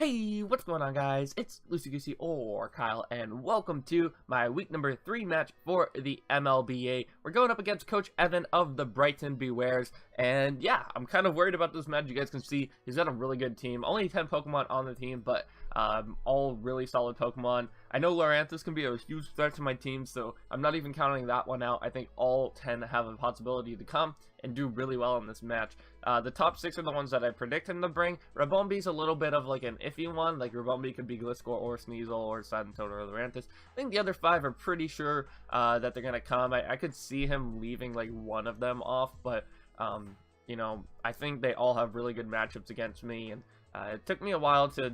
Hey, what's going on, guys? It's LuceyGoosey or Kyle, and welcome to my week number 3 match for the MLBA. We're going up against Coach Evan of the Brighton Bewears, and yeah, I'm kind of worried about this match. You guys can see he's got a really good team. Only 10 Pokemon on the team, but all really solid Pokemon. I know Loranthus can be a huge threat to my team, so I'm not even counting that one out. I think all 10 have a possibility to come and do really well in this match. The top 6 are the ones that I predict him to bring. Rabombi's a little bit of like an iffy one. Like Rabombi could be Gliscor or Sneasel or Sadentoad or Loranthus. I think the other 5 are pretty sure that they're gonna come. I could see him leaving like one of them off, but you know, I think they all have really good matchups against me, and it took me a while to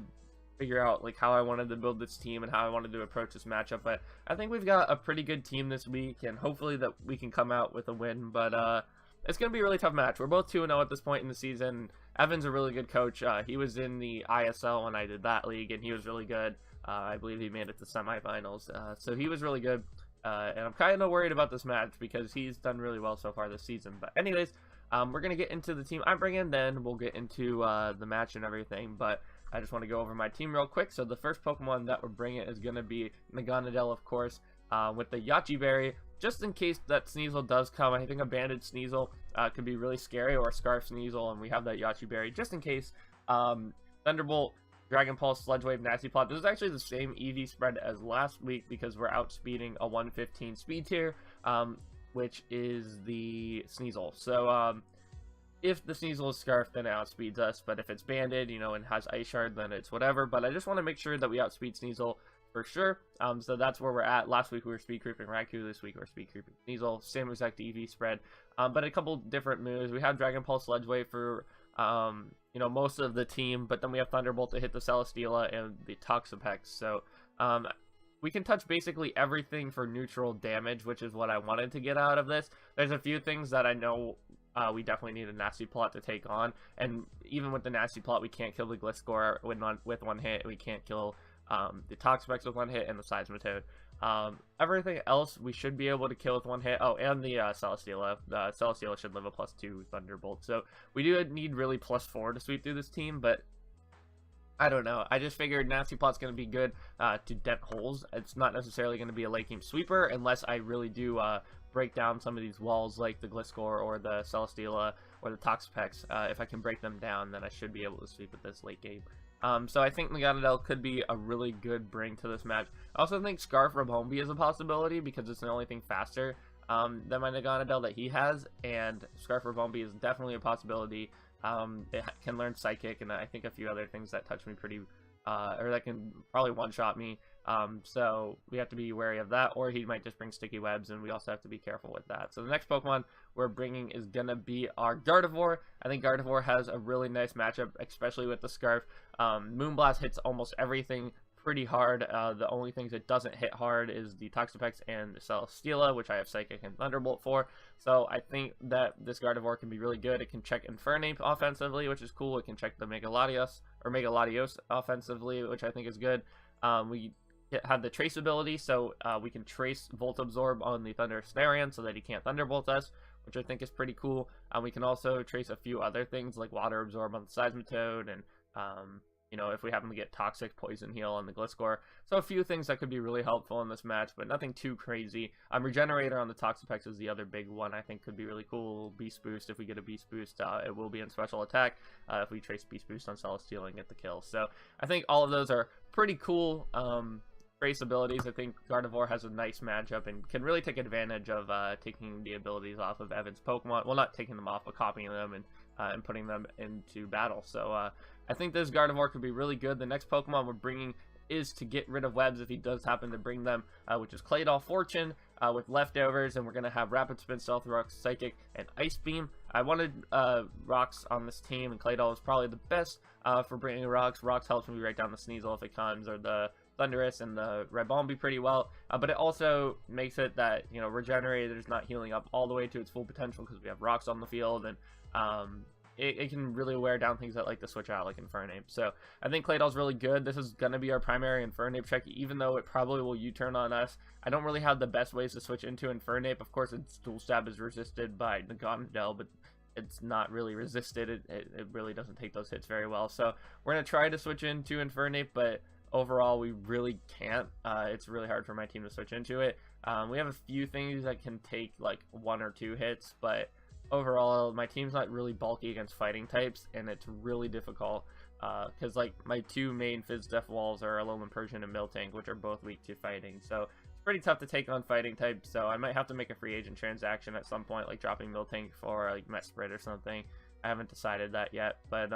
figure out like how I wanted to build this team and how I wanted to approach this matchup, but I think we've got a pretty good team this week, and hopefully that we can come out with a win. But it's going to be a really tough match. We're both 2-0 at this point in the season. Evan's a really good coach. He was in the ISL when I did that league, and he was really good. I believe he made it to semifinals, so he was really good. And I'm kind of worried about this match because he's done really well so far this season. But anyways, we're going to get into the team I'm bringing, then we'll get into the match and everything. But I just want to go over my team real quick. So the first Pokemon that we're bringing is going to be Naganadel, of course, with the Yachi Berry. Just in case that Sneasel does come, I think a Banded Sneasel could be really scary, or a Scarf Sneasel, and we have that Yachi Berry just in case. Thunderbolt, Dragon Pulse, Sludge Wave, Nasty Plot. This is actually the same EV spread as last week because we're outspeeding a 115 speed tier, which is the Sneasel. So if the Sneasel is Scarf, then it outspeeds us, but if it's Banded, you know, and has Ice Shard, then it's whatever. But I just want to make sure that we outspeed Sneasel for sure. So that's where we're at. Last week we were speed creeping Raikou. This week we're speed creeping Sneasel. Same exact EV spread, but a couple different moves. We have Dragon Pulse, Sludge Wave for you know, most of the team, but then we have Thunderbolt to hit the Celesteela and the Toxapex. So we can touch basically everything for neutral damage, which is what I wanted to get out of this. There's a few things that I know we definitely need a Nasty Plot to take on, and even with the Nasty Plot, we can't kill the Gliscor with one hit. We can't kill the Toxapex with one hit, and the Seismitoad. Everything else we should be able to kill with one hit. Oh, and the Celesteela. The Celesteela should live a +2 Thunderbolt. So we do need really +4 to sweep through this team, but I don't know. I just figured Nasty Plot's going to be good to dent holes. It's not necessarily going to be a late game sweeper unless I really do break down some of these walls like the Gliscor or the Celesteela or the Toxapex. If I can break them down, then I should be able to sweep with this late game. So I think Naganadel could be a really good bring to this match. I also think Scarf Rabombi is a possibility because it's the only thing faster than my Naganadel that he has, and Scarf Rabombi is definitely a possibility. It can learn Psychic, and I think a few other things that touch me pretty, or that can probably one-shot me. So we have to be wary of that, or he might just bring Sticky Webs, and we also have to be careful with that. So the next Pokemon we're bringing is gonna be our Gardevoir. I think Gardevoir has a really nice matchup, especially with the Scarf. Moonblast hits almost everything pretty hard. The only things it doesn't hit hard is the Toxapex and the Celesteela, which I have Psychic and Thunderbolt for. So I think that this Gardevoir can be really good. It can check Infernape offensively, which is cool. It can check the Megaladios offensively, which I think is good. We have the trace ability, so we can trace Volt Absorb on the Thunder Snarian so that he can't Thunderbolt us, which I think is pretty cool. We can also trace a few other things like Water Absorb on the Seismitoad, and you know, if we happen to get Toxic, Poison Heal on the Gliscor. So a few things that could be really helpful in this match, but nothing too crazy. Regenerator on the Toxapex is the other big one I think could be really cool. Beast Boost, if we get a Beast Boost, it will be in special attack if we trace Beast Boost on Celesteela and get the kill. So I think all of those are pretty cool trace abilities. I think Gardevoir has a nice matchup and can really take advantage of taking the abilities off of Evan's Pokemon. Well, not taking them off, but copying them and putting them into battle. So I think this Gardevoir could be really good. The next Pokemon we're bringing is to get rid of webs if he does happen to bring them, which is Claydol Fortune with leftovers, and we're going to have Rapid Spin, Stealth Rocks, Psychic, and Ice Beam. I wanted Rocks on this team, and Claydol is probably the best for bringing Rocks. Rocks helps me right down the Sneasel if it comes, or the Thundurus and the Rabombi pretty well, but it also makes it that, you know, Regenerator is not healing up all the way to its full potential because we have Rocks on the field, and it can really wear down things that like to switch out, like Infernape. So I think Claydol's really good. This is going to be our primary Infernape check, even though it probably will U-turn on us. I don't really have the best ways to switch into Infernape. Of course, its dual stab is resisted by Naganadel, but it's not really resisted. It really doesn't take those hits very well. So we're going to try to switch into Infernape, but overall we really can't. It's really hard for my team to switch into it. We have a few things that can take like 1 or 2 hits, but overall my team's not really bulky against fighting types, and it's really difficult because like my 2 main Fizz Def walls are Alolan Persian and Miltank, which are both weak to fighting. So it's pretty tough to take on fighting types, so I might have to make a free agent transaction at some point, like dropping Miltank for like Mesprit or something. I haven't decided that yet, but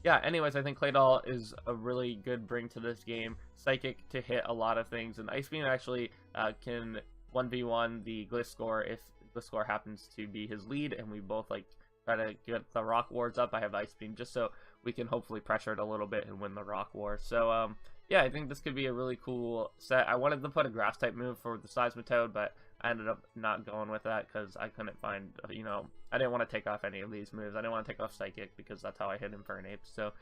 yeah, anyways, I think Claydol is a really good bring to this game. Psychic to hit a lot of things, and Ice Beam actually can 1v1 the Gliscor if Gliscor happens to be his lead, and we both like try to get the Rock Wars up. I have Ice Beam just so we can hopefully pressure it a little bit and win the Rock War. So yeah, I think this could be a really cool set. I wanted to put a Grass type move for the Seismitoad, but I ended up not going with that because I couldn't find, you know, I didn't want to take off any of these moves. I didn't want to take off Psychic because that's how I hit Infernape. So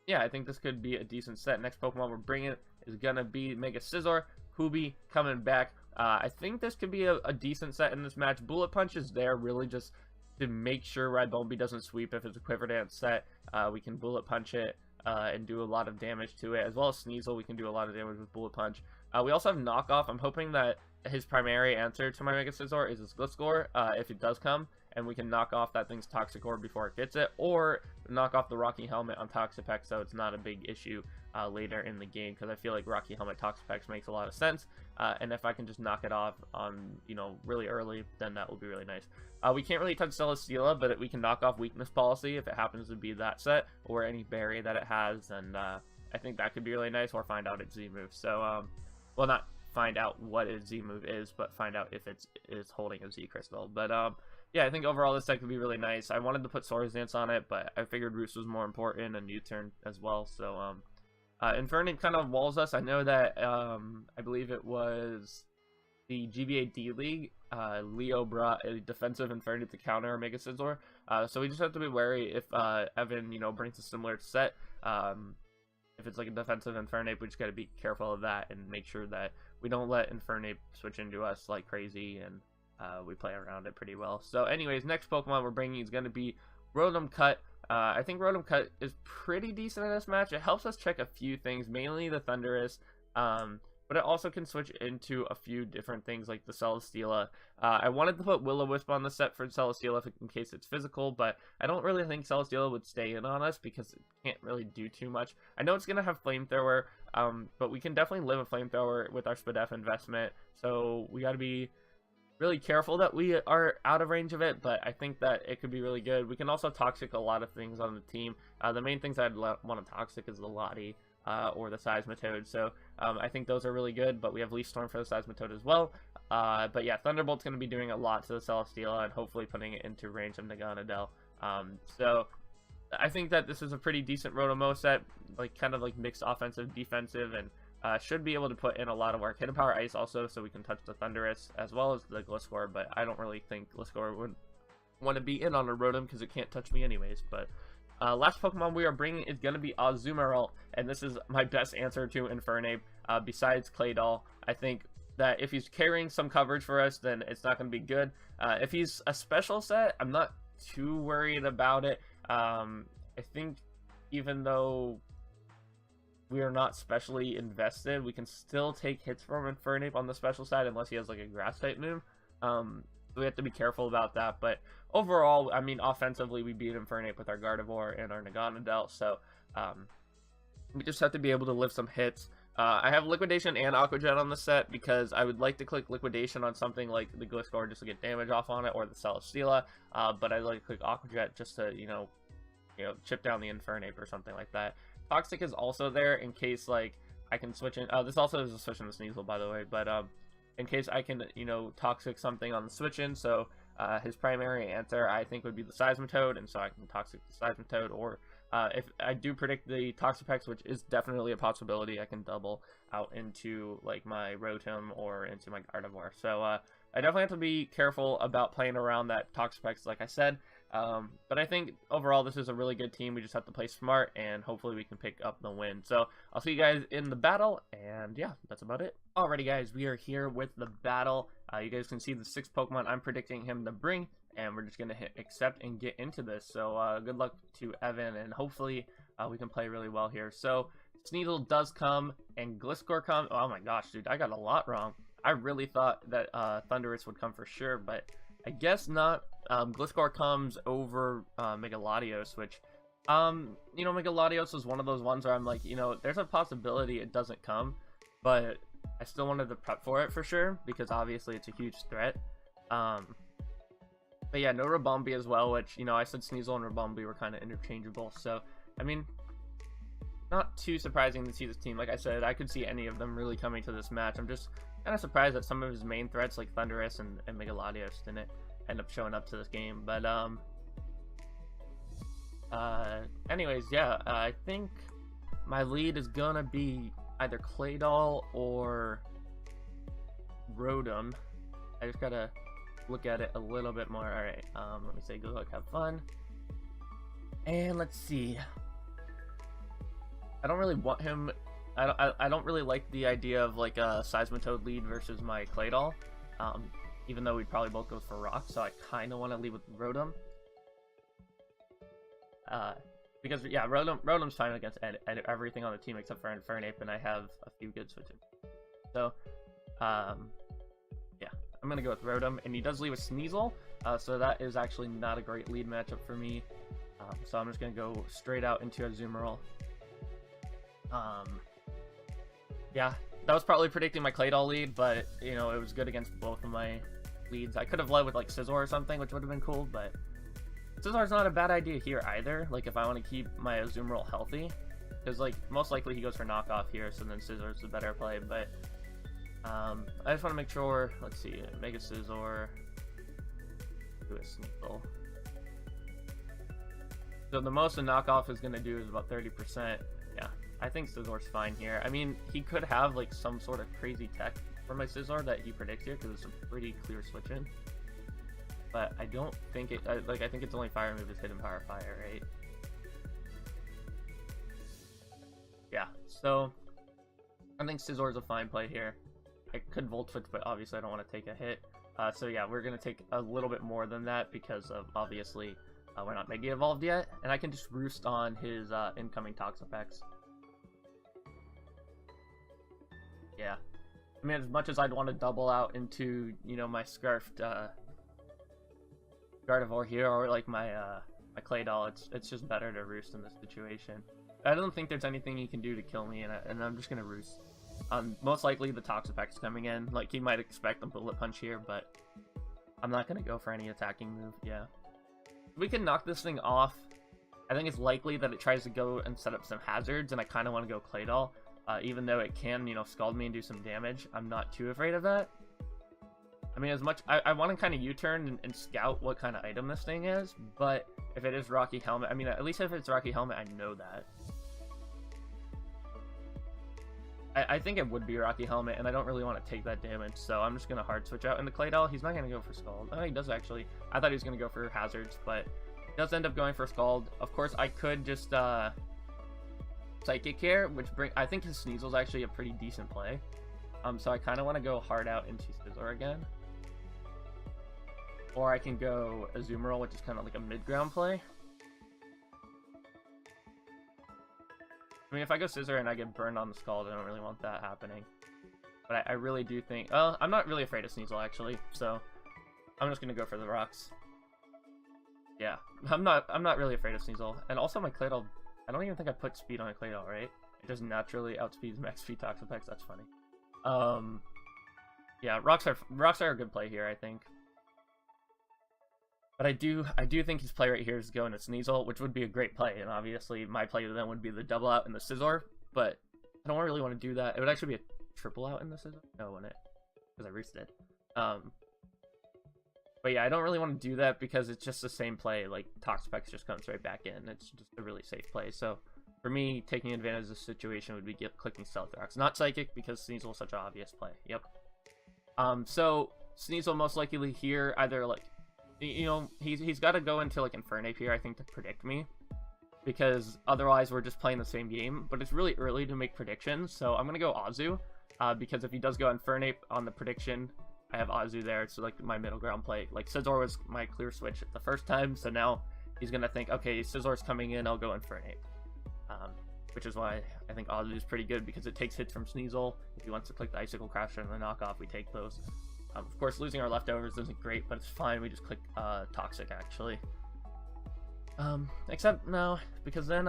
yeah, I think this could be a decent set. Next Pokemon we're bringing is gonna be Mega Scizor. Hoobi coming back. I think this could be a decent set in this match. Bullet Punch is there really just to make sure Ribombi doesn't sweep. If it's a Quiver Dance set, we can Bullet Punch it and do a lot of damage to it, as well as Sneasel. We can do a lot of damage with Bullet Punch. We also have Knockoff. I'm hoping that his primary answer to my Mega Scizor is his Gliscor, if it does come, and we can knock off that thing's Toxic Orb before it gets it, or knock off the Rocky Helmet on Toxapex so it's not a big issue later in the game, because I feel like Rocky Helmet Toxapex makes a lot of sense, and if I can just knock it off on, you know, really early, then that would be really nice. We can't really touch Celesteela, but we can knock off Weakness Policy if it happens to be that set, or any berry that it has, and I think that could be really nice, or find out its Z-move. So, well, not find out what its Z-move is, but find out if it is holding a Z-Crystal. But, yeah, I think overall this deck could be really nice. I wanted to put Swords Dance on it, but I figured Roost was more important, and U-Turn as well. So, Infernape kind of walls us. I know that, I believe it was the GBA D-League. Leo brought a defensive Infernape to counter Mega Scizor. So we just have to be wary if Evan, you know, brings a similar set. If it's like a defensive Infernape, we just got to be careful of that and make sure that we don't let Infernape switch into us like crazy, and we play around it pretty well. So anyways, next Pokemon we're bringing is going to be Rotom Cut. I think Rotom Cut is pretty decent in this match. It helps us check a few things, mainly the Thundurus, but it also can switch into a few different things like the Celesteela. I wanted to put Will-O-Wisp on the set for Celesteela in case it's physical, but I don't really think Celesteela would stay in on us because it can't really do too much. I know it's going to have Flamethrower, but we can definitely live a Flamethrower with our Spadef investment, so we got to be really careful that we are out of range of it, but I think that it could be really good. We can also Toxic a lot of things on the team. The main things I'd want to Toxic is the Lottie or the Seismitoad, so I think those are really good, but we have Leaf Storm for the Seismitoad as well. But yeah, Thunderbolt's going to be doing a lot to the Celesteela and hopefully putting it into range of Naganadel. So I think that this is a pretty decent Rotom set, like kind of like mixed offensive, defensive, and should be able to put in a lot of work. Hidden Power Ice also, so we can touch the Thundurus as well as the Gliscor, but I don't really think Gliscor would want to be in on a Rotom because it can't touch me anyways. But last Pokemon we are bringing is going to be Azumarill, and this is my best answer to Infernape besides Claydol. I think that if he's carrying some coverage for us, then it's not going to be good. If he's a special set, I'm not too worried about it. I think even though we are not specially invested, we can still take hits from Infernape on the special side unless he has like a grass type move. So we have to be careful about that. But overall, I mean, offensively, we beat Infernape with our Gardevoir and our Naganadel. So we just have to be able to lift some hits. I have Liquidation and Aqua Jet on the set because I would like to click Liquidation on something like the Gliscor just to get damage off on it, or the Celesteela. But I like to click Aqua Jet just to, you know, chip down the Infernape or something like that. Toxic is also there in case like I can switch in. This also is a switch in the Sneasel, by the way, but in case I can, you know, Toxic something on the switch in. So his primary answer I think would be the Seismitoad, and so I can Toxic the Seismitoad, or if I do predict the Toxapex, which is definitely a possibility, I can double out into like my Rotom or into my Gardevoir. So I definitely have to be careful about playing around that Toxapex, like I said. But I think overall this is a really good team. We just have to play smart, and hopefully we can pick up the win. So I'll see you guys in the battle, and yeah, that's about it. Alrighty guys, we are here with the battle. You guys can see the 6 Pokemon I'm predicting him to bring, and we're just gonna hit accept and get into this. So good luck to Evan, and hopefully we can play really well here. So Sneasel does come, and Gliscor come. Oh my gosh, dude, I got a lot wrong. I really thought that Thunderous would come for sure, but I guess not. Gliscor comes over Megalodios, which, you know, Megalodios was one of those ones where I'm like, you know, there's a possibility it doesn't come, but I still wanted to prep for it for sure, because obviously it's a huge threat. But yeah, no Rabombi as well, which, you know, I said Sneasel and Rabombi were kind of interchangeable, so, I mean, not too surprising to see this team. Like I said, I could see any of them really coming to this match. I'm just kind of surprised that some of his main threats, like Thunderous and Megalodios, didn't end up showing up to this game. But, anyways, yeah, I think my lead is gonna be either Claydol or Rotom. I just gotta look at it a little bit more. Alright, let me say good luck, have fun. And let's see. I don't really want him. I don't really like the idea of like a Seismitoad lead versus my Claydol. Even though we'd probably both go for Rock, so I kind of want to lead with Rotom. Because yeah, Rotom's fine against everything on the team except for Infernape, and I have a few good switches. So, yeah, I'm gonna go with Rotom, and he does lead with Sneasel, so that is actually not a great lead matchup for me. So I'm just gonna go straight out into Azumarill. Yeah, that was probably predicting my Claydol lead, but you know, it was good against both of my leads. I could have led with like Scizor or something, which would have been cool, but Scizor's not a bad idea here either, like if I want to keep my Azumarill healthy, because like most likely he goes for knockoff here, so then Scizor's the better play. But I just want to make sure. Let's see, Mega Scizor to a Sneasel. So the most a knockoff is going to do is about 30%. Yeah, I think Scizor's fine here. I mean, he could have like some sort of crazy tech for my Scizor that he predicts here, because it's a pretty clear switch in. But I don't think it, I think it's only Fire move is Hidden Power Fire, right? Yeah, so I think Scizor's a fine play here. I could Volt Switch, but obviously I don't want to take a hit. So yeah, we're going to take a little bit more than that, because of obviously we're not Mega Evolved yet, and I can just roost on his incoming Toxapex. Yeah, I mean, as much as I'd want to double out into, you know, my Scarfed Gardevoir here, or like my my Claydol, it's just better to roost in this situation. I don't think there's anything he can do to kill me, and I'm just gonna roost. Most likely the Toxapex coming in. Like, he might expect a Bullet Punch here, but I'm not gonna go for any attacking move. Yeah, we can knock this thing off. I think it's likely that it tries to go and set up some hazards, and I kind of want to go Claydol, even though it can, you know, scald me and do some damage. I'm not too afraid of that. I mean, as much I want to kind of U-turn and scout what kind of item this thing is, but if it is Rocky Helmet, I mean, at least if it's Rocky Helmet, I know that. I think it would be Rocky Helmet, and I don't really want to take that damage, so I'm just going to hard switch out into Claydol. He's not going to go for Scald. Oh, he does actually. I thought he was going to go for Hazards, but he does end up going for Scald. Of course, I could just Psychic here, which I think his Sneasel's actually a pretty decent play. So I kind of want to go hard out into Scizor again. Or I can go Azumarill, which is kind of like a mid-ground play. I mean, if I go Scizor and I get burned on the Scald, I don't really want that happening. But I really do think... I'm not really afraid of Sneasel, actually, so I'm just going to go for the rocks. Yeah, I'm not really afraid of Sneasel. And also my Claydol, I don't even think I put speed on a Claydol, right? It just naturally outspeeds max speed Toxapex, that's funny. Yeah, rocks are a good play here, I think. But I do think his play right here is going to Sneasel, which would be a great play, and obviously my play then would be the double out in the Scizor, but I don't really want to do that. It would actually be a triple out in the Scizor. No, wouldn't it? Because I reached it. But yeah, I don't really want to do that because it's just the same play. Like, Toxapex just comes right back in. It's just a really safe play. So for me, taking advantage of the situation would be clicking Stealth Rocks. Not Psychic, because Sneasel is such an obvious play. Yep. So Sneasel most likely here, either like, you know, he's got to go into like Infernape here, I think, to predict me, because otherwise we're just playing the same game. But it's really early to make predictions, so I'm gonna go Azu, because if he does go Infernape on the prediction, I have Azu there. It's like my middle ground play. Like Scizor was my clear switch the first time, so now he's gonna think, okay, Scizor's coming in, I'll go Infernape. Which is why I think Azu is pretty good, because it takes hits from Sneasel. If he wants to click the Icicle Crasher and the knockoff, we take those. Of course, losing our leftovers isn't great, but it's fine. We just click Toxic, actually. Except, no, because then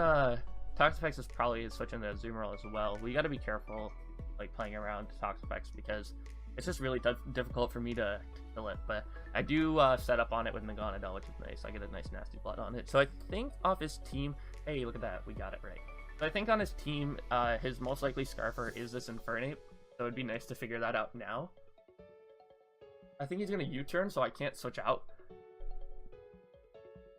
Toxapex is probably switching to Azumarill as well. We gotta be careful, like, playing around Toxapex, because it's just really difficult for me to kill it. But I do set up on it with Meganodon, which is nice. I get a nice nasty blood on it. So I think off his team, hey, look at that, we got it right. So I think on his team, his most likely Scarfer is this Infernape, so it'd be nice to figure that out now. I think he's gonna U-turn, so I can't switch out.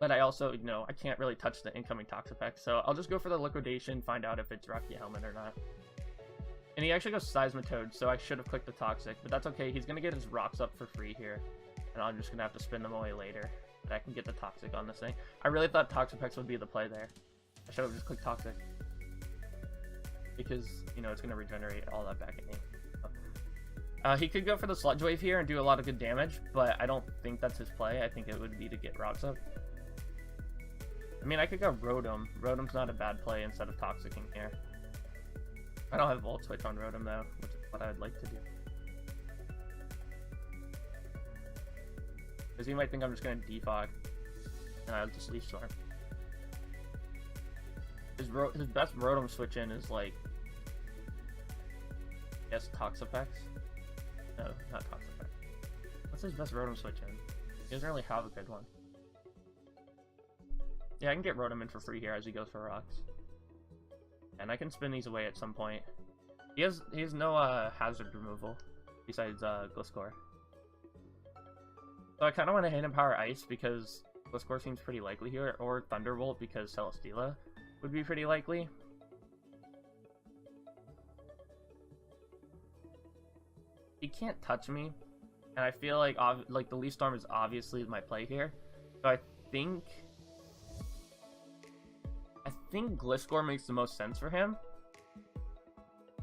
But I also, you know, I can't really touch the incoming Toxapex, so I'll just go for the Liquidation, find out if it's Rocky Helmet or not. And he actually goes Seismitoad, so I should have clicked the Toxic, but that's okay. He's gonna get his rocks up for free here, and I'm just gonna have to spin them away later. But I can get the Toxic on this thing. I really thought Toxapex would be the play there. I should have just clicked Toxic, because, you know, it's gonna regenerate all that back at me. He could go for the Sludge Wave here and do a lot of good damage, but I don't think that's his play. I think it would be to get rocks up. I mean, I could go Rotom. Rotom's not a bad play instead of Toxicing here. I don't have Volt Switch on Rotom though, which is what I would like to do. Because he might think I'm just going to Defog, and I'll just Leaf Storm. His best Rotom switch in is like, yes, Toxapex. No, not Toxapex. What's his best Rotom switch in? He doesn't really have a good one. Yeah, I can get Rotom in for free here as he goes for rocks. And I can spin these away at some point. He has no hazard removal besides Gliscor. So I kind of want to Hidden Power Ice because Gliscor seems pretty likely here, or Thunderbolt because Celesteela would be pretty likely. He can't touch me, and I feel like the Leaf Storm is obviously my play here. So I think Gliscor makes the most sense for him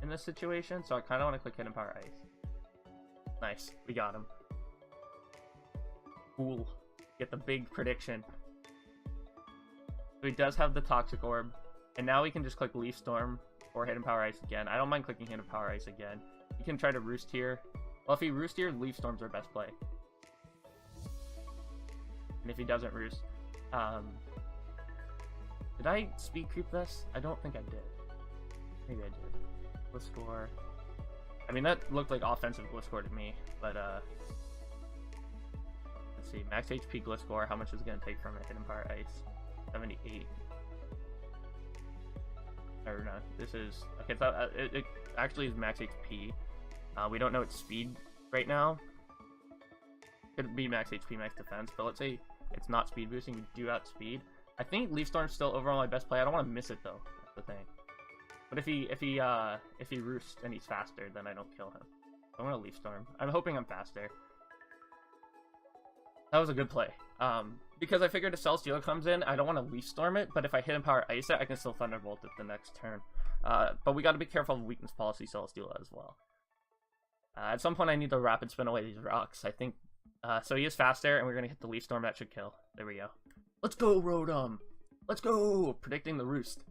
in this situation. So I kind of want to click Hidden Power Ice. Nice, we got him. Cool. Get the big prediction. So he does have the Toxic Orb, and now we can just click Leaf Storm or Hidden Power Ice again. I don't mind clicking Hidden Power Ice again. He can try to Roost here. Well, if he Roost here, Leaf Storm's our best play. And if he doesn't Roost, did I speed creep this? I don't think I did. Maybe I did. Gliscor. I mean, that looked like offensive Gliscor to me, but let's see. Max HP Gliscor, how much is it going to take from a Hidden Power Ice? 78. Or no, this is... Okay, so it actually is max HP. We don't know its speed right now. Could be max HP, max defense, but let's say it's not speed boosting, we do outspeed. I think Leaf Storm's still overall my best play. I don't want to miss it though, that's the thing. But if he roosts and he's faster, then I don't kill him. I want to Leaf Storm. I'm hoping I'm faster. That was a good play. Because I figured if Celesteela comes in, I don't want to Leaf Storm it, but if I Hidden Power Ice it, I can still Thunderbolt it the next turn. But we got to be careful of weakness policy Celesteela as well. At some point, I need to rapid spin away these rocks. I think so. He is faster, and we're gonna hit the Leaf Storm. That should kill. There we go. Let's go, Rotom. Let's go. Predicting the Roost.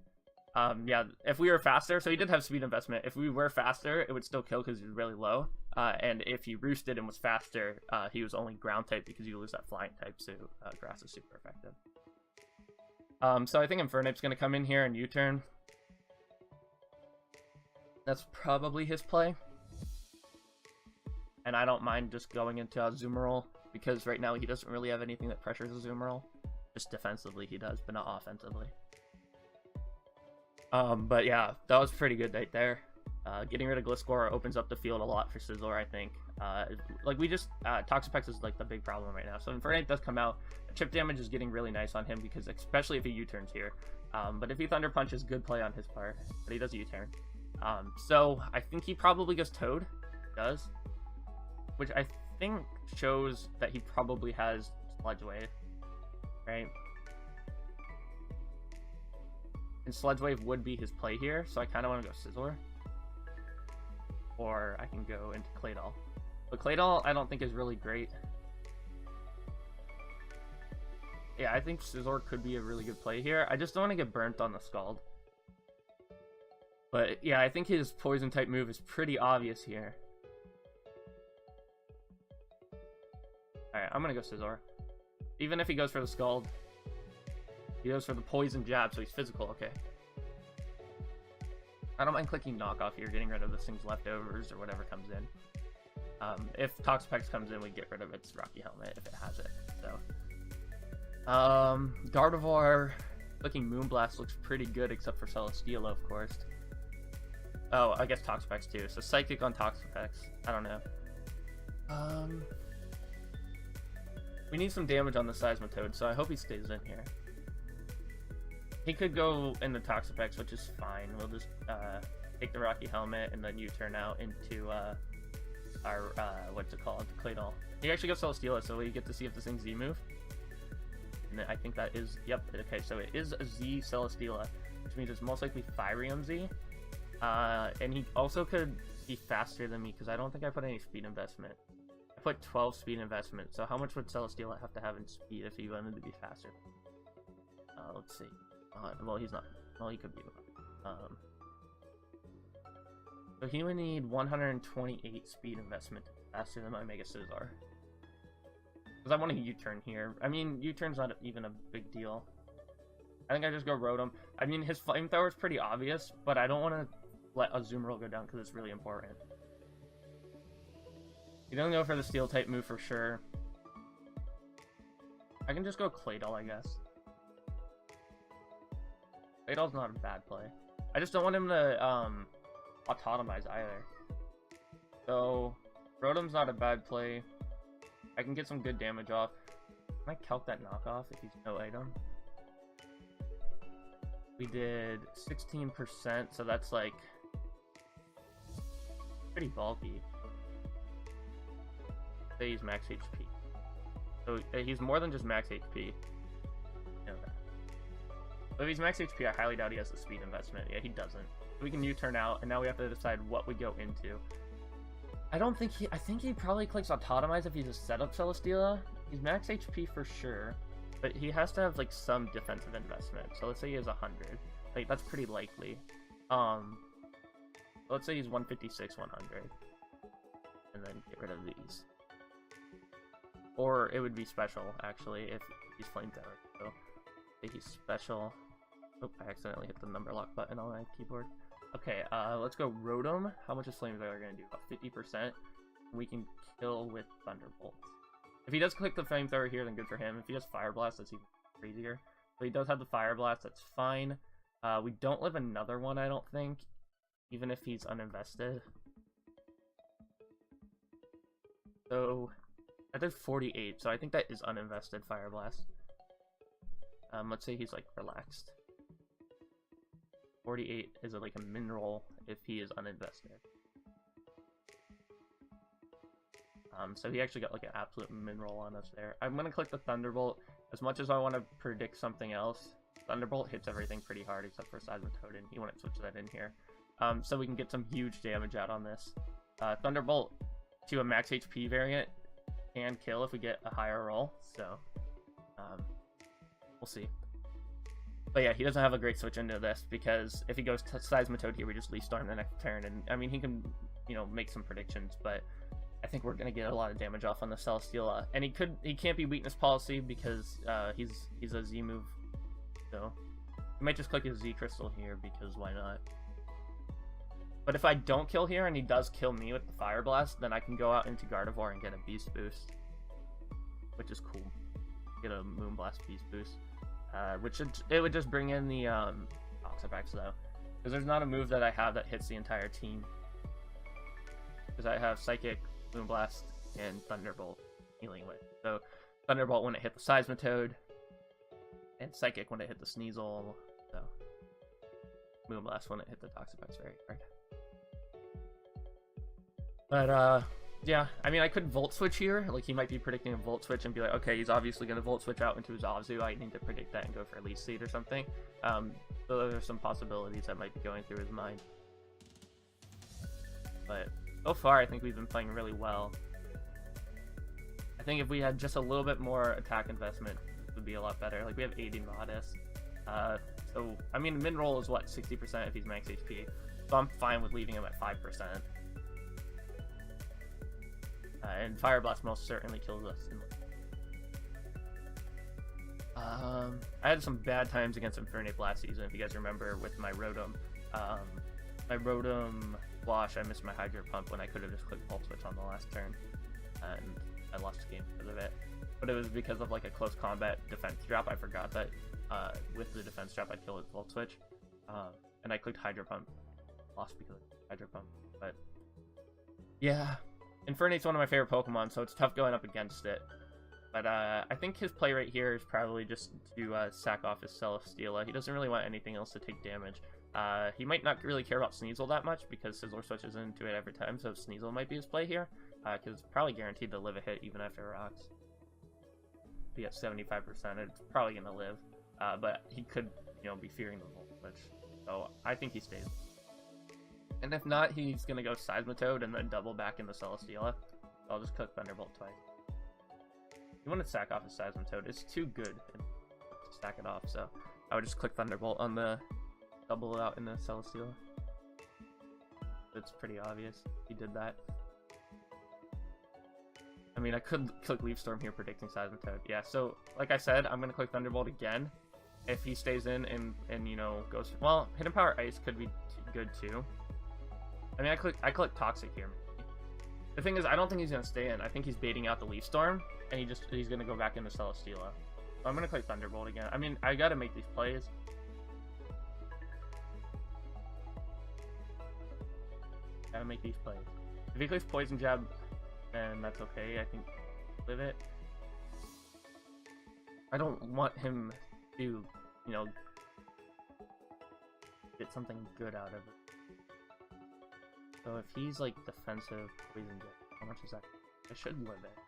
Yeah. If we were faster, so he did have speed investment. If we were faster, it would still kill because he's really low. And if he roosted and was faster, he was only ground type because you lose that flying type. So grass is super effective. So I think Infernape's gonna come in here and U-turn. That's probably his play. And I don't mind just going into Azumarill, because right now he doesn't really have anything that pressures Azumarill. Just defensively he does, but not offensively. But yeah, that was pretty good right there. Getting rid of Gliscor opens up the field a lot for Scizor, I think. Like we just, Toxapex is like the big problem right now. So Infernape does come out. Chip damage is getting really nice on him, because especially if he U-turns here. But if he Thunder Punches, good play on his part. But he does U-turn. So I think he probably goes Toad. He does. Which I think shows that he probably has Sludge Wave, right? And Sludge Wave would be his play here, so I kind of want to go Scizor. Or I can go into Claydol. But Claydol, I don't think is really great. Yeah, I think Scizor could be a really good play here. I just don't want to get burnt on the Scald. But yeah, I think his poison type move is pretty obvious here. Alright, I'm gonna go Scizor. Even if he goes for the Scald, he goes for the poison jab, so he's physical, okay. I don't mind clicking knockoff here, getting rid of this thing's leftovers or whatever comes in. If Toxapex comes in, we get rid of its Rocky Helmet if it has it. So, Gardevoir, clicking Moonblast looks pretty good, except for Celesteela, of course. Oh, I guess Toxapex too. So Psychic on Toxapex. I don't know. We need some damage on the Seismitoad, so I hope he stays in here. He could go into Toxapex, which is fine. We'll just take the Rocky Helmet and then U-turn out into our, what's it called? Claydol. He actually goes Celesteela, so we get to see if this thing's Z-move. And I think that is, yep, okay, so it is a Z Celesteela, which means it's most likely Firium Z. And he also could be faster than me, because I don't think I put any speed investment. I put 12 speed investment, so how much would Celesteela have to have in speed if he wanted to be faster? Let's see. Well, he's not. Well, he could be. So he would need 128 speed investment to be faster than my Mega Scizor. Because I want a U-turn here. I mean, U-turn's not even a big deal. I think I just go Rotom. I mean, his Flamethrower is pretty obvious, but I don't want to let a Zoom Roll go down because it's really important. You don't go for the Steel type move for sure. I can just go Claydol, I guess. Claydol's not a bad play. I just don't want him to autotomize either. So Rotom's not a bad play. I can get some good damage off. Can I calc that knockoff if he's no item? We did 16%, so that's like pretty bulky. Say he's max HP. So he's more than just max HP. You know that. But if he's max HP, I highly doubt he has the speed investment. Yeah, he doesn't. We can U-turn out, and now we have to decide what we go into. I think he probably clicks Autotomize if he's a setup Celesteela. He's max HP for sure, but he has to have like some defensive investment. So let's say he has 100. Like that's pretty likely. Let's say he's 156, 100, and then get rid of these. Or it would be special actually if he's Flamethrower. So say he's special. Oh, I accidentally hit the number lock button on my keyboard. Okay, let's go Rotom. How much is Flamethrower gonna do? About 50%. We can kill with Thunderbolt. If he does click the Flamethrower here, then good for him. If he does Fire Blast, that's even crazier. But he does have the Fire Blast, that's fine. We don't live another one, I don't think, even if he's uninvested. So I did 48, so I think that is uninvested Fire Blast. Let's say he's like relaxed. 48 is like a mineral if he is uninvested. So he actually got like an absolute mineral on us there. I'm gonna click the Thunderbolt. As much as I want to predict something else, Thunderbolt hits everything pretty hard except for Seismitoad, and you want to switch that in here. So we can get some huge damage out on this. Thunderbolt to a max HP variant can kill if we get a higher roll, so we'll see. But yeah, he doesn't have a great switch into this, because if he goes to Seismitoad here, we just Leaf Storm the next turn, and I mean, he can, you know, make some predictions, but I think we're gonna get a lot of damage off on the Celesteela, and he can't be Weakness Policy because he's a Z move, so he might just click his Z Crystal here because why not? But if I don't kill here and he does kill me with the Fire Blast, then I can go out into Gardevoir and get a Beast Boost, which is cool. Get a Moonblast Beast Boost. It would just bring in the Toxapex though, because there's not a move that I have that hits the entire team. Because I have Psychic, Moonblast, and Thunderbolt healing with. So Thunderbolt when it hit the Seismitoad, and Psychic when it hit the Sneasel. So Moonblast when it hit the Toxapex very hard. But yeah, I mean, I could Volt Switch here. Like, he might be predicting a Volt Switch and be like, okay, he's obviously going to Volt Switch out into his Obzu. I need to predict that and go for a Leaf Seed or something. So those are some possibilities that might be going through his mind. But so far, I think we've been playing really well. I think if we had just a little bit more attack investment, it would be a lot better. Like, we have 80 modest. So, I mean, mid-roll is what, 60% if he's max HP. So I'm fine with leaving him at 5%. And Fire Blast most certainly kills us. I had some bad times against Infernape last season, if you guys remember, with my Rotom. My Rotom Wash, I missed my Hydro Pump when I could have just clicked Volt Switch on the last turn. And I lost the game because of it. But it was because of like a close combat defense drop. I forgot that with the defense drop I killed with Volt Switch. And I clicked Hydro Pump. Lost because of Hydro Pump. But yeah, Infernape's one of my favorite Pokemon, so it's tough going up against it. But I think his play right here is probably just to sack off his Celesteela. He doesn't really want anything else to take damage. He might not really care about Sneasel that much because Sizzler switches into it every time, so Sneasel might be his play here. Because it's probably guaranteed to live a hit even after rocks. Be at 75%, it's probably going to live. But he could, be fearing the Volt Switch. So I think he stays. And if not, he's going to go Seismitoad and then double back into Celesteela. So I'll just click Thunderbolt twice. You want to sack off his Seismitoad. It's too good to sack it off, so I would just click Thunderbolt on the double out in the Celesteela. It's pretty obvious he did that. I mean, I could click Leaf Storm here predicting Seismitoad. Yeah, so like I said, I'm going to click Thunderbolt again. If he stays in and goes... Well, Hidden Power Ice could be good too. I mean, I click Toxic here. The thing is, I don't think he's going to stay in. I think he's baiting out the Leaf Storm, and he's going to go back into Celesteela. So I'm going to click Thunderbolt again. I mean, I got to make these plays. Gotta make these plays. If he clicks Poison Jab, then that's okay. I think live it. I don't want him to, get something good out of it. So if he's like defensive Poison Jab, how much is that? I should live it.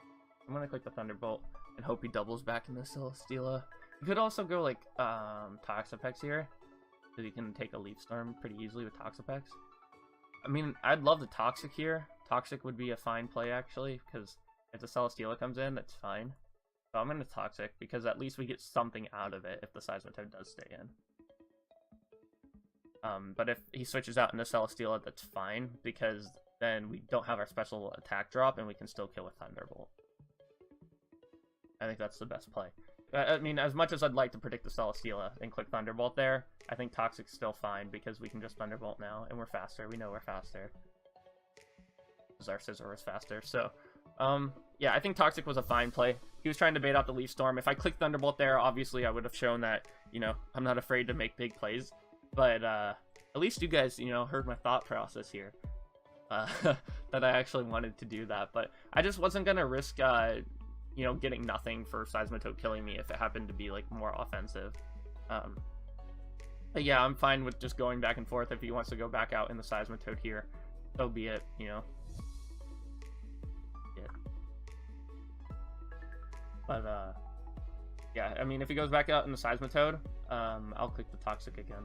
I'm gonna click the Thunderbolt and hope he doubles back into Celesteela. You could also go like Toxapex here, because you can take a Leaf Storm pretty easily with Toxapex. I mean, I'd love the Toxic here. Toxic would be a fine play, actually, because if the Celesteela comes in, that's fine. So I'm going to Toxic, because at least we get something out of it if the Seismitoad does stay in. But if he switches out into Celesteela, that's fine, because then we don't have our special attack drop, and we can still kill with Thunderbolt. I think that's the best play. I mean, as much as I'd like to predict the Celesteela and click Thunderbolt there, I think Toxic's still fine because we can just Thunderbolt now, and we're faster. We know we're faster. Because our Scizor is faster. So, yeah, I think Toxic was a fine play. He was trying to bait out the Leaf Storm. If I clicked Thunderbolt there, obviously I would have shown that, I'm not afraid to make big plays. But at least you guys, heard my thought process here. That I actually wanted to do that. But I just wasn't going to risk... getting nothing for Seismitoad killing me if it happened to be, like, more offensive. But yeah, I'm fine with just going back and forth. If he wants to go back out in the Seismitoad here, so be it, Yeah. But, yeah, I mean, if he goes back out in the Seismitoad, I'll click the Toxic again.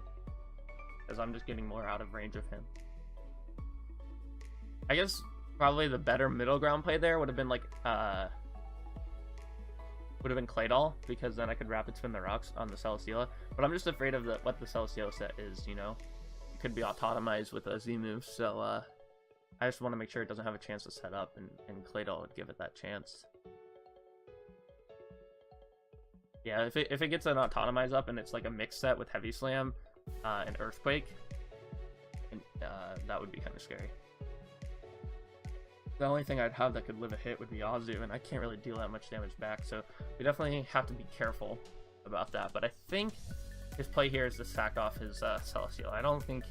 Because I'm just getting more out of range of him. I guess probably the better middle ground play there would have been, like, would have been Claydol, because then I could Rapid Spin the rocks on the Celesteela. But I'm just afraid of what the Celesteela set is, It could be autotomized with a Z move, so I just want to make sure it doesn't have a chance to set up, and Claydol would give it that chance. Yeah, if it gets an autotomize up and it's like a mix set with Heavy Slam and Earthquake, that would be kind of scary. The only thing I'd have that could live a hit would be Azu, and I can't really deal that much damage back, so we definitely have to be careful about that. But I think his play here is to sack off his Celesteela. I don't think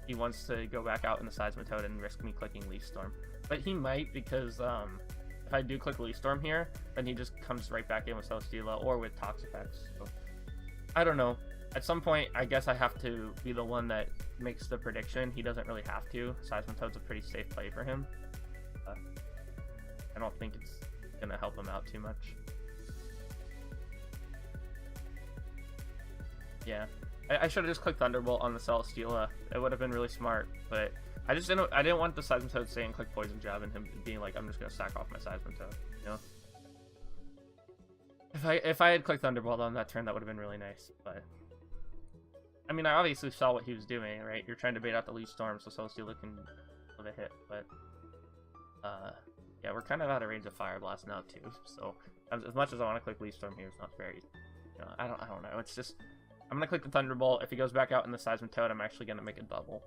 he wants to go back out in the Seismitoad and risk me clicking Leaf Storm. But he might, because if I do click Leaf Storm here, then he just comes right back in with Celesteela or with Toxapex. So, I don't know. At some point, I guess I have to be the one that makes the prediction. He doesn't really have to. Seismitoad's a pretty safe play for him. I don't think it's going to help him out too much. Yeah. I should have just clicked Thunderbolt on the Celesteela. It would have been really smart, but I didn't want the Seismitoad to stay and click Poison Jab and him being like, I'm just going to sack off my Seismitoad, If I had clicked Thunderbolt on that turn, that would have been really nice, but I mean, I obviously saw what he was doing, right? You're trying to bait out the Leaf Storm, so Celesteela can with a hit, but yeah, we're kind of out of range of Fire Blast now too. So as much as I want to click Leaf Storm here, it's not very, you know, I don't know. It's just I'm gonna click the Thunderbolt. If he goes back out in the Seismitoad, I'm actually gonna make a double.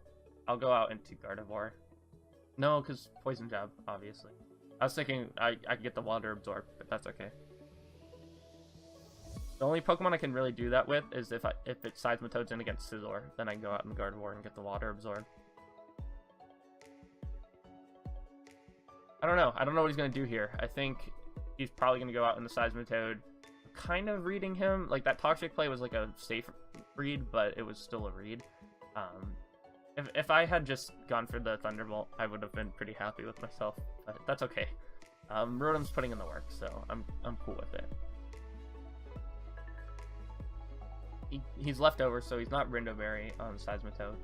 I'll go out into Gardevoir. No, because Poison Jab, obviously. I was thinking I could get the Water Absorb, but that's okay. The only Pokemon I can really do that with is if it's Seismitoad's in against Scizor, then I can go out in the Gardevoir and get the Water Absorb. I don't know. I don't know what he's going to do here. I think he's probably going to go out in the Seismitoad. Kind of reading him. Like, that Toxic play was like a safe read, but it was still a read. If I had just gone for the Thunderbolt, I would have been pretty happy with myself. But that's okay. Rotom's putting in the work, so I'm cool with it. He's left over, so he's not Rindoberry on Seismitoad.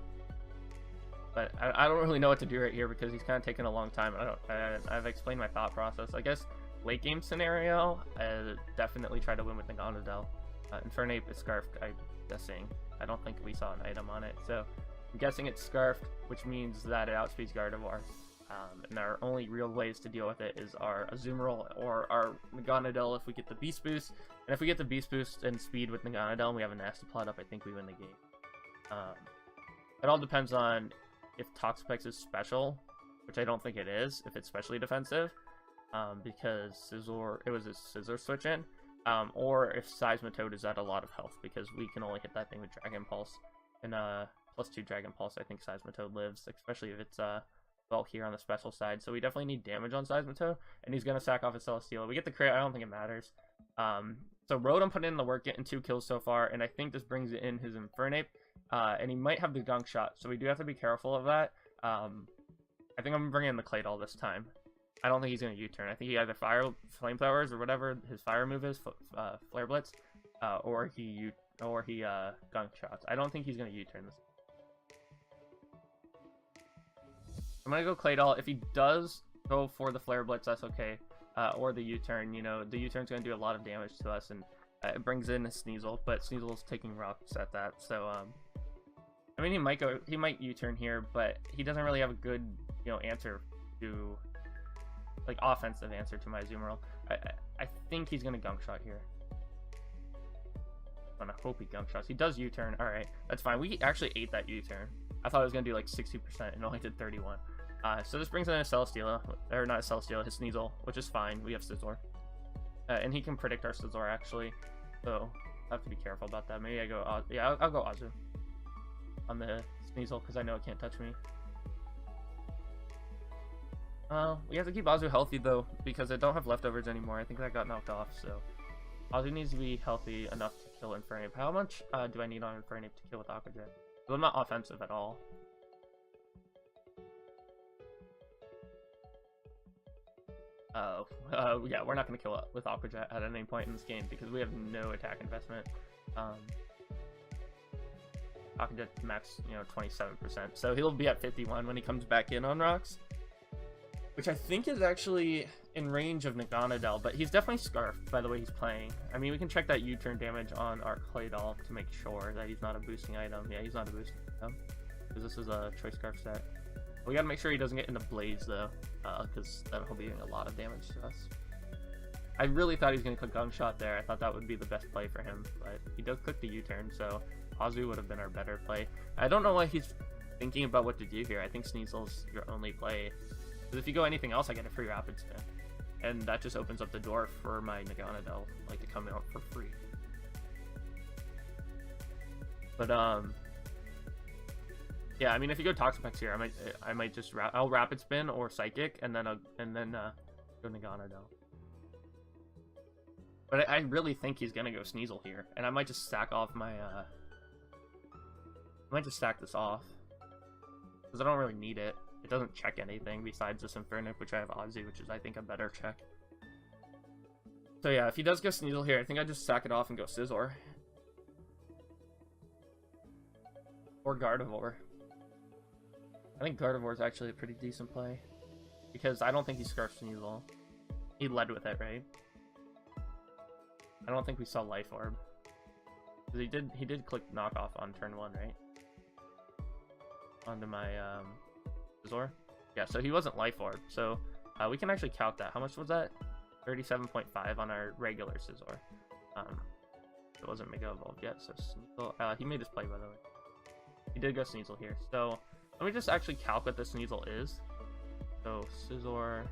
But I don't really know what to do right here because he's kind of taking a long time. I've explained my thought process. I guess late game scenario, definitely try to win with Naganadel. Infernape is Scarfed, I'm guessing. I don't think we saw an item on it, so I'm guessing it's Scarfed, which means that it outspeeds Gardevoir. And our only real ways to deal with it is our Azumarill or our Naganadel if we get the Beast Boost. And if we get the Beast Boost and speed with Naganadel and we have a nasty plot up, I think we win the game. It all depends on if Toxapex is special, which I don't think it is, if it's specially defensive, because Scizor, it was a Scizor switch in, or if Seismitoad is at a lot of health, because we can only hit that thing with Dragon Pulse. And +2 Dragon Pulse, I think Seismitoad lives, especially if it's well here on the special side. So we definitely need damage on Seismitoad, and he's going to sack off his Celesteela. We get the crit, I don't think it matters. So Rotom put in the work, getting 2 kills so far, and I think this brings in his Infernape. And he might have the Gunk Shot, so we do have to be careful of that. I think I'm bringing in the Claydol this time. I don't think he's going to U-turn. I think he either Flamethrowers or whatever his fire move is, Flare Blitz, or he Gunk Shots. I don't think he's going to U-turn this. I'm going to go Claydol. If he does go for the Flare Blitz, that's okay. Or the U-turn, you know, the U-turn's going to do a lot of damage to us, and it brings in a Sneasel, but Sneasel's taking rocks at that, so, I mean, he might U-turn here, but he doesn't really have a good, you know, answer to, like, offensive answer to my Azumarill. I think he's gonna Gunk Shot here. I'm gonna hope he Gunk Shots. He does U-turn, alright, that's fine. We actually ate that U-turn. I thought it was gonna do, like, 60%, and only did 31. So this brings in a Celesteela, or not a Celesteela, his Sneasel, which is fine. We have Scizor. And he can predict our Scizor, actually. So, I have to be careful about that. Maybe I go... yeah, I'll go Azu on the Sneasel, because I know it can't touch me. We have to keep Azu healthy, though, because I don't have leftovers anymore. I think that got knocked off, so... Azu needs to be healthy enough to kill Infernape. How much do I need on Infernape to kill with Aqua Jet? Because I'm not offensive at all. Yeah, we're not going to kill it with Aqua Jet at any point in this game because we have no attack investment. Aqua Jet max, you know, 27%, so he'll be at 51 when he comes back in on rocks, which I think is actually in range of Naganadel, but he's definitely Scarfed by the way he's playing. I mean, we can check that U-turn damage on our Claydol to make sure that he's not a boosting item. Yeah, he's not a boosting item because this is a Choice Scarf set. We gotta make sure he doesn't get into Blaze though, because then he'll be doing a lot of damage to us. I really thought he was gonna click Gunk Shot there. I thought that would be the best play for him, but he does click the U-turn, so Azu would have been our better play. I don't know why he's thinking about what to do here. I think Sneasel's your only play. Because if you go anything else, I get a free Rapid Spin. And that just opens up the door for my Naganadel, like, to come out for free. But, yeah, I mean, if you go Toxapex here, I might just I'll Rapid Spin or Psychic, and then go Naganadel. But I really think he's gonna go Sneasel here, and I might just stack off my I might just stack this off because I don't really need it. It doesn't check anything besides this Infernape, which I have Azu, which is I think a better check. So yeah, if he does go Sneasel here, I think I just sack it off and go Scizor or Gardevoir. I think Gardevoir is actually a pretty decent play because I don't think he Scarfs Sneasel. He led with it, right? I don't think we saw Life Orb. He did click knockoff on turn 1, right? Onto my Scizor. Yeah, so he wasn't Life Orb. So we can actually count that. How much was that? 37.5 on our regular Scizor. It wasn't Mega Evolved yet, so Sneasel. He made his play, by the way. He did go Sneasel here. So let me just actually calc what the Sneasel is. So Scizor.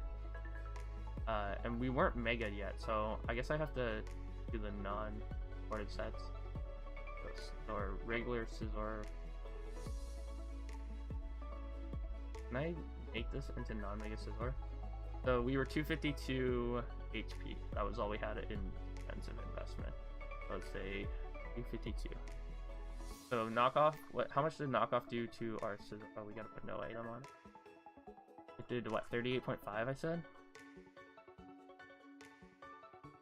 And we weren't Mega yet, so I guess I have to do the non-ported sets. So regular Scizor. Can I make this into non-Mega Scizor? So we were 252 HP. That was all we had in defensive investment. Let's say 252. So knockoff. How much did knockoff do to our Scizor? Oh, we gotta put no item on. It did what? 38.5. I said.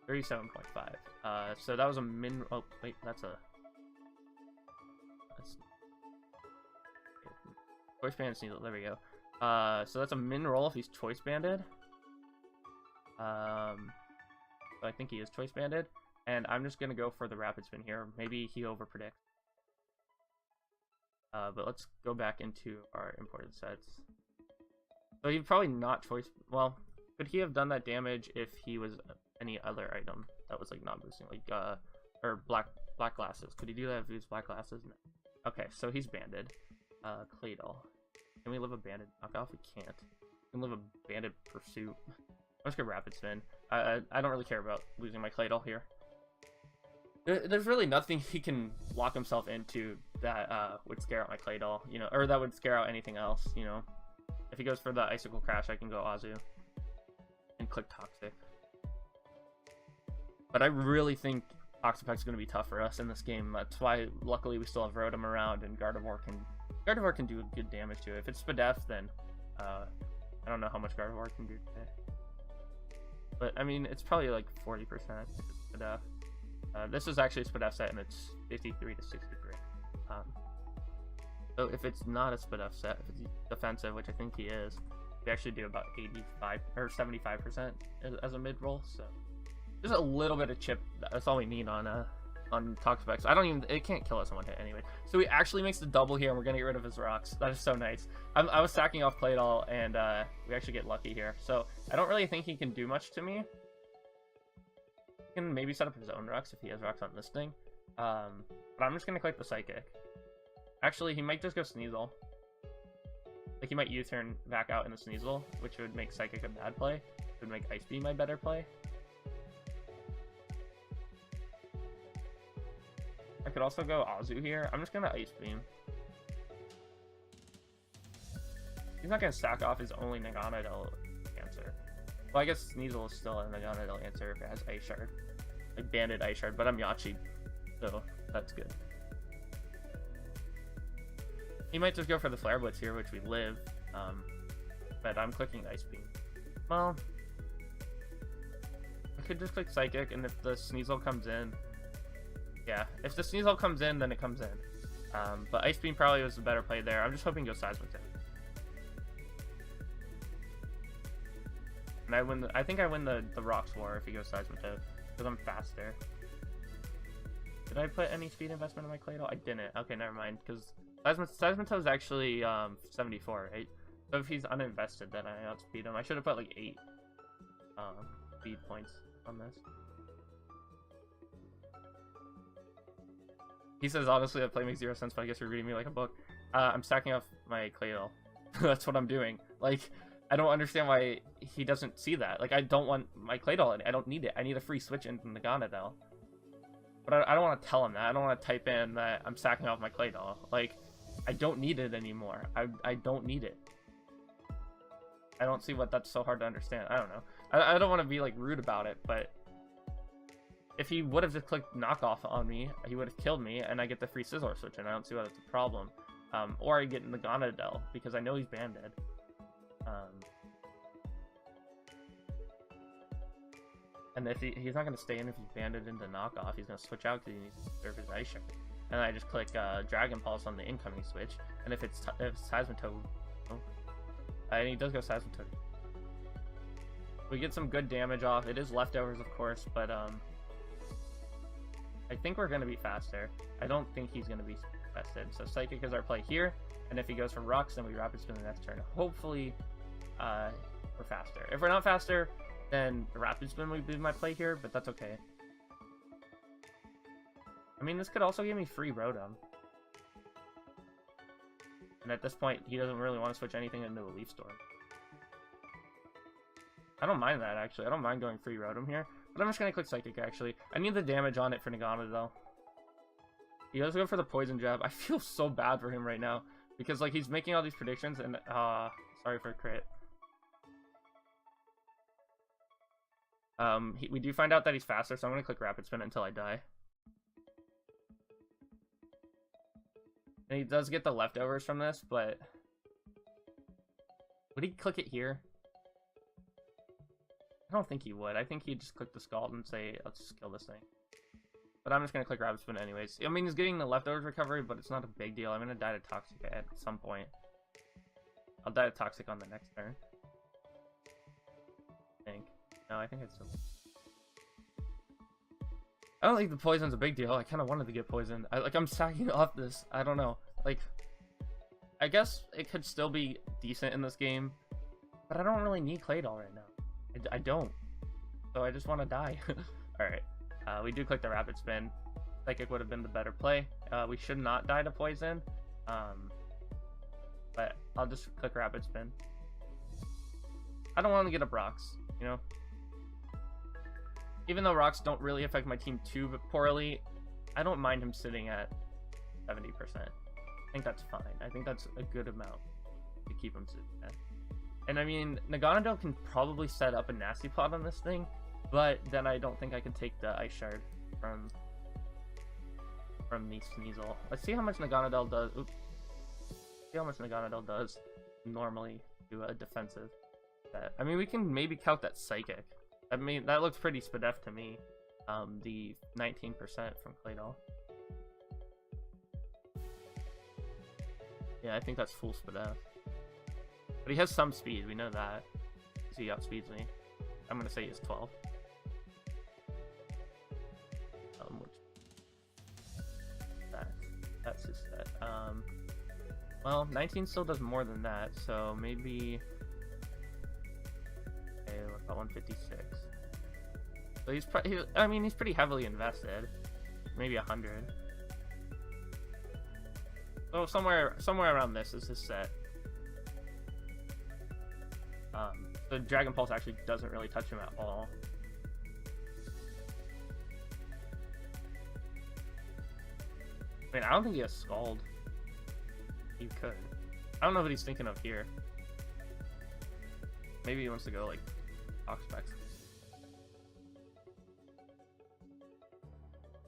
37.5. So that was a min. Oh wait, that's choice band Sneasel. There we go. So that's a min roll if he's choice banded. So I think he is choice banded, and I'm just gonna go for the rapid spin here. Maybe he over predicts. But let's go back into our imported sets. So he's probably not choice. Well, could he have done that damage if he was any other item that was like non-boosting, like or black glasses? Could he do that if he was black glasses? No. Okay, so he's banded. Claydol. Can we live a banded knockoff? We can't. We can live a banded pursuit. I'm just gonna rapid spin. I don't really care about losing my Claydol here. There's really nothing he can lock himself into that would scare out my Claydol, you know, or that would scare out anything else, you know. If he goes for the Icicle Crash, I can go Azu and click Toxic. But I really think Toxapec's going to be tough for us in this game. That's why, luckily, we still have Rotom around, and Gardevoir can do good damage to it. If it's Spadef, then I don't know how much Gardevoir can do today. But, I mean, it's probably like 40% Spadef. This is actually a Spadef set, and it's 53 to 63. So if it's not a Spadef set, if it's defensive, which I think he is, we actually do about 85 or 75% as a mid-roll. So just a little bit of chip. That's all we need on Toxapex. It can't kill us in one hit anyway. So he actually makes the double here, and we're gonna get rid of his rocks. That is so nice. I was sacking off Claydol, and we actually get lucky here. So I don't really think he can do much to me. He can maybe set up his own rocks if he has rocks on this thing. But I'm just gonna click the Psychic. Actually, he might just go Sneasel. Like, he might U-turn back out in the Sneasel, which would make Psychic a bad play. It would make Ice Beam my better play. I could also go Azu here. I'm just gonna Ice Beam. He's not gonna stack off his only Naganadel answer. Well, I guess Sneasel is still a Naganadel answer if it has Ice Shard. Like, banded Ice Shard, but I'm Yachi, so that's good. He might just go for the Flare Blitz here, which we live, but I'm clicking Ice Beam. Well, I could just click Psychic, and if the Sneasel comes in, yeah, if the Sneasel comes in, then it comes in. But Ice Beam probably was the better play there. I'm just hoping he goes Seismitoad. And I think I win the Rocks War if he goes Seismitoad, because I'm faster. Did I put any speed investment in my Claydol? I didn't. Okay, never mind, because Seismitoad is actually 74, right? So if he's uninvested, then I outspeed him. I should have put like 8 speed points on this. He says, honestly, that play makes 0 sense, but I guess you're reading me like a book. I'm stacking off my Claydol. That's what I'm doing. Like, I don't understand why he doesn't see that. Like, I don't want my Claydol. I don't need it. I need a free switch into Naganadel. But I don't want to tell him that. I don't want to type in that I'm stacking off my Claydol. Like, I don't need it anymore. I don't need it. I don't see what that's so hard to understand. I don't know. I don't want to be, like, rude about it, but if he would have just clicked knockoff on me, he would have killed me, and I get the free Scizor switch, and I don't see why that's a problem. Or I get Naganadel, because I know he's banded. And if he's not going to stay in if he's banded into knockoff, he's going to switch out because he needs to preserve his Ice Shard. And then I just click Dragon Pulse on the incoming switch, and if it's Seismitoad, oh, and he does go Seismitoad. We get some good damage off. It is leftovers, of course, but I think we're going to be faster. I don't think he's going to be bested. So Psychic is our play here. And if he goes for Rocks, then we Rapid Spin the next turn. Hopefully, we're faster. If we're not faster, then the Rapid Spin would be my play here, but that's okay. I mean, this could also give me free Rotom. And at this point, he doesn't really want to switch anything into a Leaf Storm. I don't mind that, actually. I don't mind going free Rotom here. But I'm just going to click Psychic, actually. I need the damage on it for Nagana, though. He does go for the Poison Jab. I feel so bad for him right now. Because, like, he's making all these predictions, and, sorry for a crit. We do find out that he's faster, so I'm going to click Rapid Spin until I die. And he does get the leftovers from this, but... would he click it here? I don't think he would. I think he'd just click the Scald and say, let's just kill this thing. But I'm just going to click Rapid Spin anyways. I mean, he's getting the leftovers recovery, but it's not a big deal. I'm going to die to Toxic at some point. I'll die to Toxic on the next turn. I think. No, I think it's still... I don't think the poison's a big deal. I kind of wanted to get poisoned. I'm stacking off this. I don't know. Like, I guess it could still be decent in this game, but I don't really need Claydol right now. I don't. So I just want to die. Alright. We do click the Rapid Spin. Psychic would have been the better play. We should not die to poison. But I'll just click Rapid Spin. I don't want to get up Rocks, you know? Even though Rocks don't really affect my team too poorly, I don't mind him sitting at 70%. I think that's fine. I think that's a good amount to keep him sitting at. And I mean, Naganadel can probably set up a nasty plot on this thing, but then I don't think I can take the Ice Shard from the Sneasel. Let's see how much Naganadel does. Oops. See how much Naganadel does normally do a defensive set. I mean, we can maybe count that Psychic. I mean, that looks pretty Spadef to me. The 19% from Claydol. Yeah, I think that's full Spadef. But he has some speed, we know that. Because he outspeeds me. I'm gonna say he has 12. That's his set. Well, 19 still does more than that, so maybe... okay, we're at 156. So he's pretty heavily invested. Maybe 100. So somewhere around this is his set. The Dragon Pulse actually doesn't really touch him at all. I mean, I don't think he has Scald. He could. I don't know what he's thinking of here. Maybe he wants to go, like, Toxapex.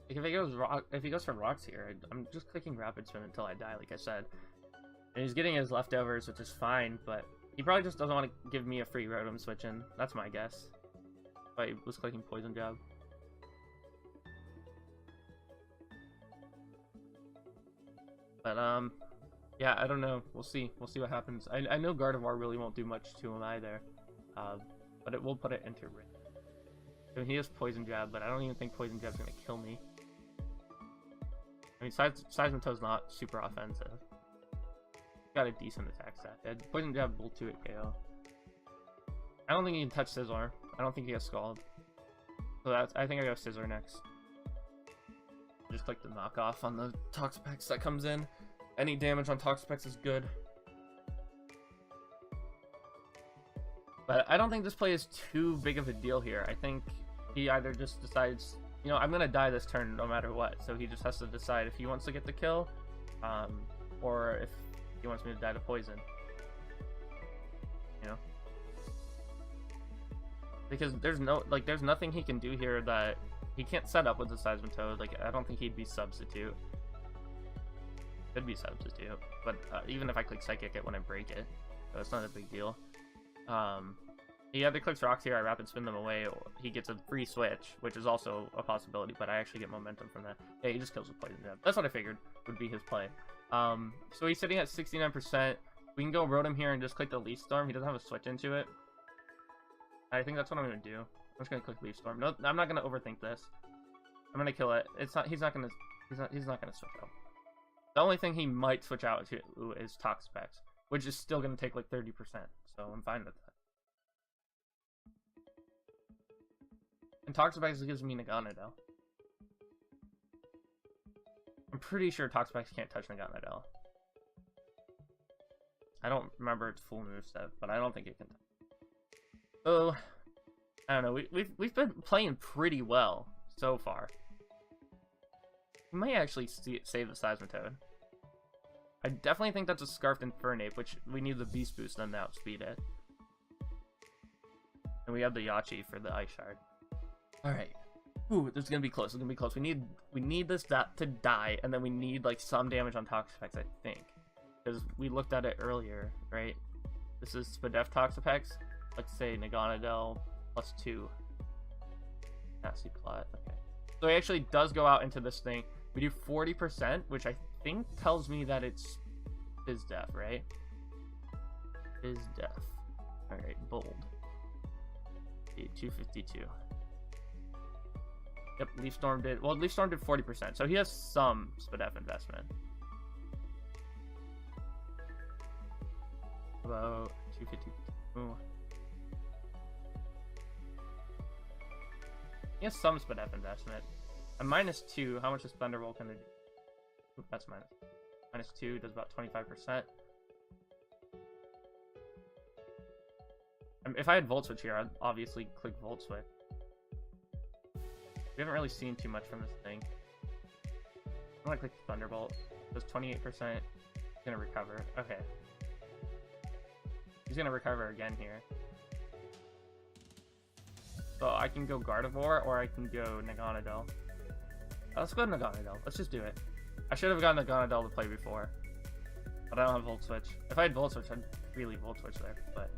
If he goes for Rocks here, I'm just clicking Rapid Spin until I die, like I said. And he's getting his leftovers, which is fine, but he probably just doesn't want to give me a free Rotom switch in. That's my guess. If I was clicking Poison Jab. But, yeah, I don't know. We'll see. We'll see what happens. I know Gardevoir really won't do much to him either. But it will put it into Ring. I mean, he has Poison Jab, but I don't even think Poison Jab's gonna kill me. I mean, Seismitoad's not super offensive. Got a decent attack stat. Poison Jab will 2-hit KO. I don't think he can touch Scizor. I don't think he has Scald. So I think I go Scizor next. Just click the knockoff on the Toxapex that comes in. Any damage on Toxapex is good. But I don't think this play is too big of a deal here. I think he either just decides, you know, I'm going to die this turn no matter what. So he just has to decide if he wants to get the kill, or if he wants me to die to poison. You know? Because there's nothing he can do here that he can't set up with the Seismitoad. Like, I don't think he'd be substitute. Could be substitute, but even if I click Psychic it wouldn't break it, so it's not a big deal. He either clicks Rocks here, I Rapid Spin them away, or he gets a free switch, which is also a possibility, but I actually get momentum from that. Yeah, he just kills with Poison Jab. That's what I figured would be his play. So he's sitting at 69%. We can go Rotom here and just click the Leaf Storm. He doesn't have a switch into it. I think that's what I'm going to do. I'm just going to click Leaf Storm. No, I'm not going to overthink this. I'm gonna kill it. It's not. He's not gonna switch out. The only thing he might switch out to is Toxapex, which is still gonna take like 30%. So I'm fine with that. And Toxapex gives me Naganadel. I'm pretty sure Toxapex can't touch Naganadel. I don't remember its full moveset, but I don't think it can. So I don't know. We've been playing pretty well so far. We might actually save the Seismitoad. I definitely think that's a Scarfed Infernape, which we need the Beast Boost on to outspeed it. And we have the Yachi for the Ice Shard. Alright. Ooh, this is gonna be close. It's gonna be close. We need this to die, and then we need like some damage on Toxapex, I think. Because we looked at it earlier, right? This is Spadef Toxapex. Let's say Naganadel +2. Nasty plot. Okay. So he actually does go out into this thing. We do 40%, which I think tells me that it's Bizdef, right? Bizdef. Alright, bold. 252. Yep, Leaf Storm did. Well, Leaf Storm did 40%, so he has some Spadef investment. About 252. He has some Spadef investment. A -2, how much is Thunderbolt gonna do? Oop, that's -2, does about 25%. If I had Volt Switch here, I'd obviously click Volt Switch. We haven't really seen too much from this thing. I'm gonna click Thunderbolt. Does 28%. He's gonna recover. Okay. He's gonna recover again here. So I can go Gardevoir or I can go Naganadel. Let's go Naganadel. Let's just do it. I should have gotten Naganadel to play before. But I don't have Volt Switch. If I had Volt Switch, I'd really Volt Switch there. But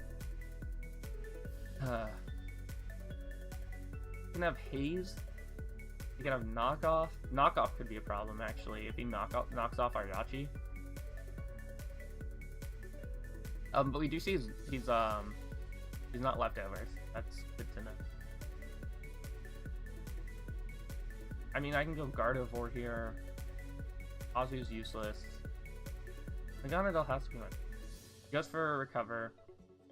you can have Haze. You can have Knockoff. Knockoff could be a problem, actually, if he knocks off our Yachi. But we do see he's not leftovers. That's good to know. I mean, I can go Gardevoir here. Azu's useless. Naganadel has to be one. He goes for a recover.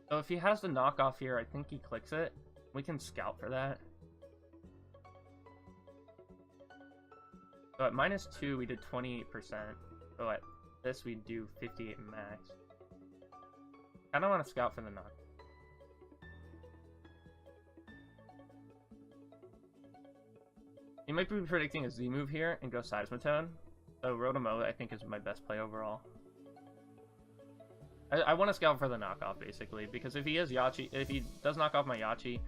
So if he has the knockoff here, I think he clicks it. We can scout for that. So at -2, we did 28%. So at this, we do 58 max. I don't want to scout for the knock. He might be predicting a Z move here and go Seismitoad. So Rotom-O, I think, is my best play overall. I want to scout for the knockoff, basically, because if he has Yachi, if he does knock off my Yachi,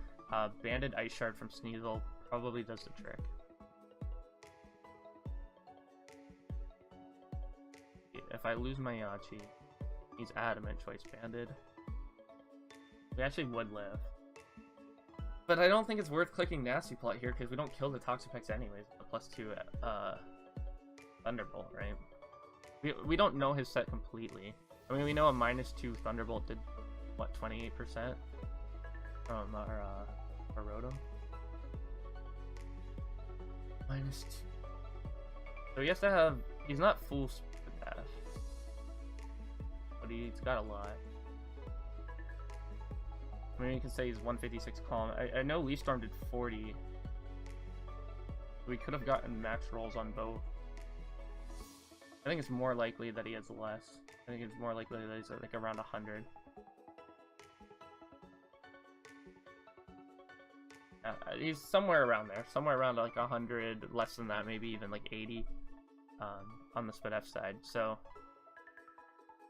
Banded Ice Shard from Sneasel probably does the trick. If I lose my Yachi, he's Adamant Choice Banded. We actually would live. But I don't think it's worth clicking Nasty Plot here because we don't kill the Toxapex anyways. The +2 Thunderbolt, right? We don't know his set completely. I mean, we know a -2 Thunderbolt did, what, 28% from our Rotom? -2. So he has to have, he's not full Spadef, but he's got a lot. I mean, you can say he's 156 Calm. I know Leaf Storm did 40. We could have gotten max rolls on both. I think it's more likely that he has less. I think it's more likely that he's like around 100. He's somewhere around there. Somewhere around like 100, less than that, maybe even like 80 on the Spadef side. So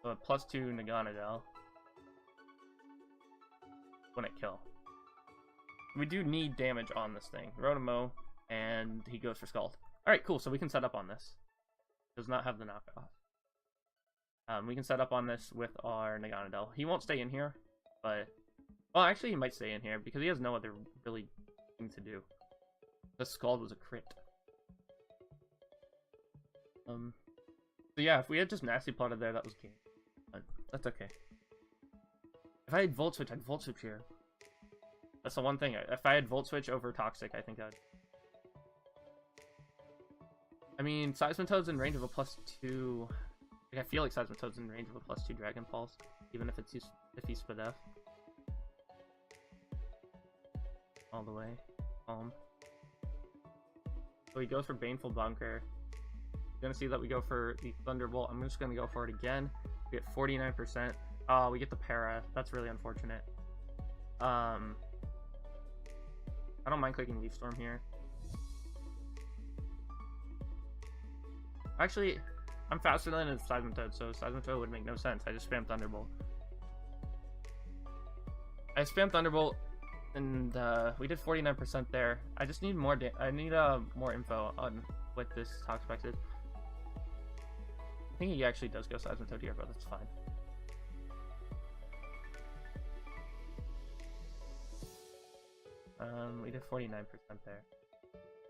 a +2 Naganadel. Wouldn't kill. We do need damage on this thing. Rotom-O, and he goes for Scald. Alright, cool, so we can set up on this. Does not have the knockoff. We can set up on this with our Naganadel. He won't stay in here, but... Well, actually he might stay in here, because he has no other really thing to do. The Scald was a crit. So yeah, if we had just Nasty Plotted there, that was game. But that's okay. If I had Volt Switch, I'd Volt Switch here. That's the one thing. If I had Volt Switch over Toxic, I think I'd... I mean, Seismitoad's in range of a +2. Like, I feel like Seismitoad's in range of a +2 Dragon Pulse, even if he's Spadef. All the way home. So he goes for Baneful Bunker. You're gonna see that we go for the Thunderbolt. I'm just gonna go for it again. We get 49%. Oh, we get the para. That's really unfortunate. I don't mind clicking Leaf Storm here. Actually, I'm faster than a Seismitoad, so Seismitoad would make no sense. I just spammed Thunderbolt. I spammed Thunderbolt, and we did 49% there. I just need more. I need more info on what this Toxapex is. I think he actually does go Seismitoad here, but that's fine. We did 49% there.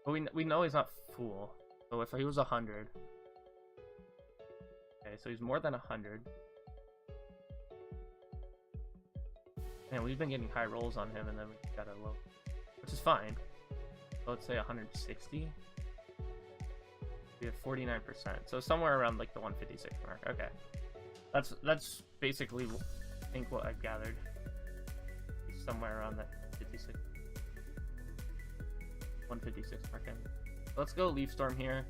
But we know he's not Fool. So if he was 100. Okay, so he's more than 100. And we've been getting high rolls on him, and then we got a low, which is fine. So let's say 160. We have 49%, so somewhere around like the 156 mark. Okay, that's basically I think what I've gathered. Somewhere around that 156 mark. In. Let's go Leaf Storm here.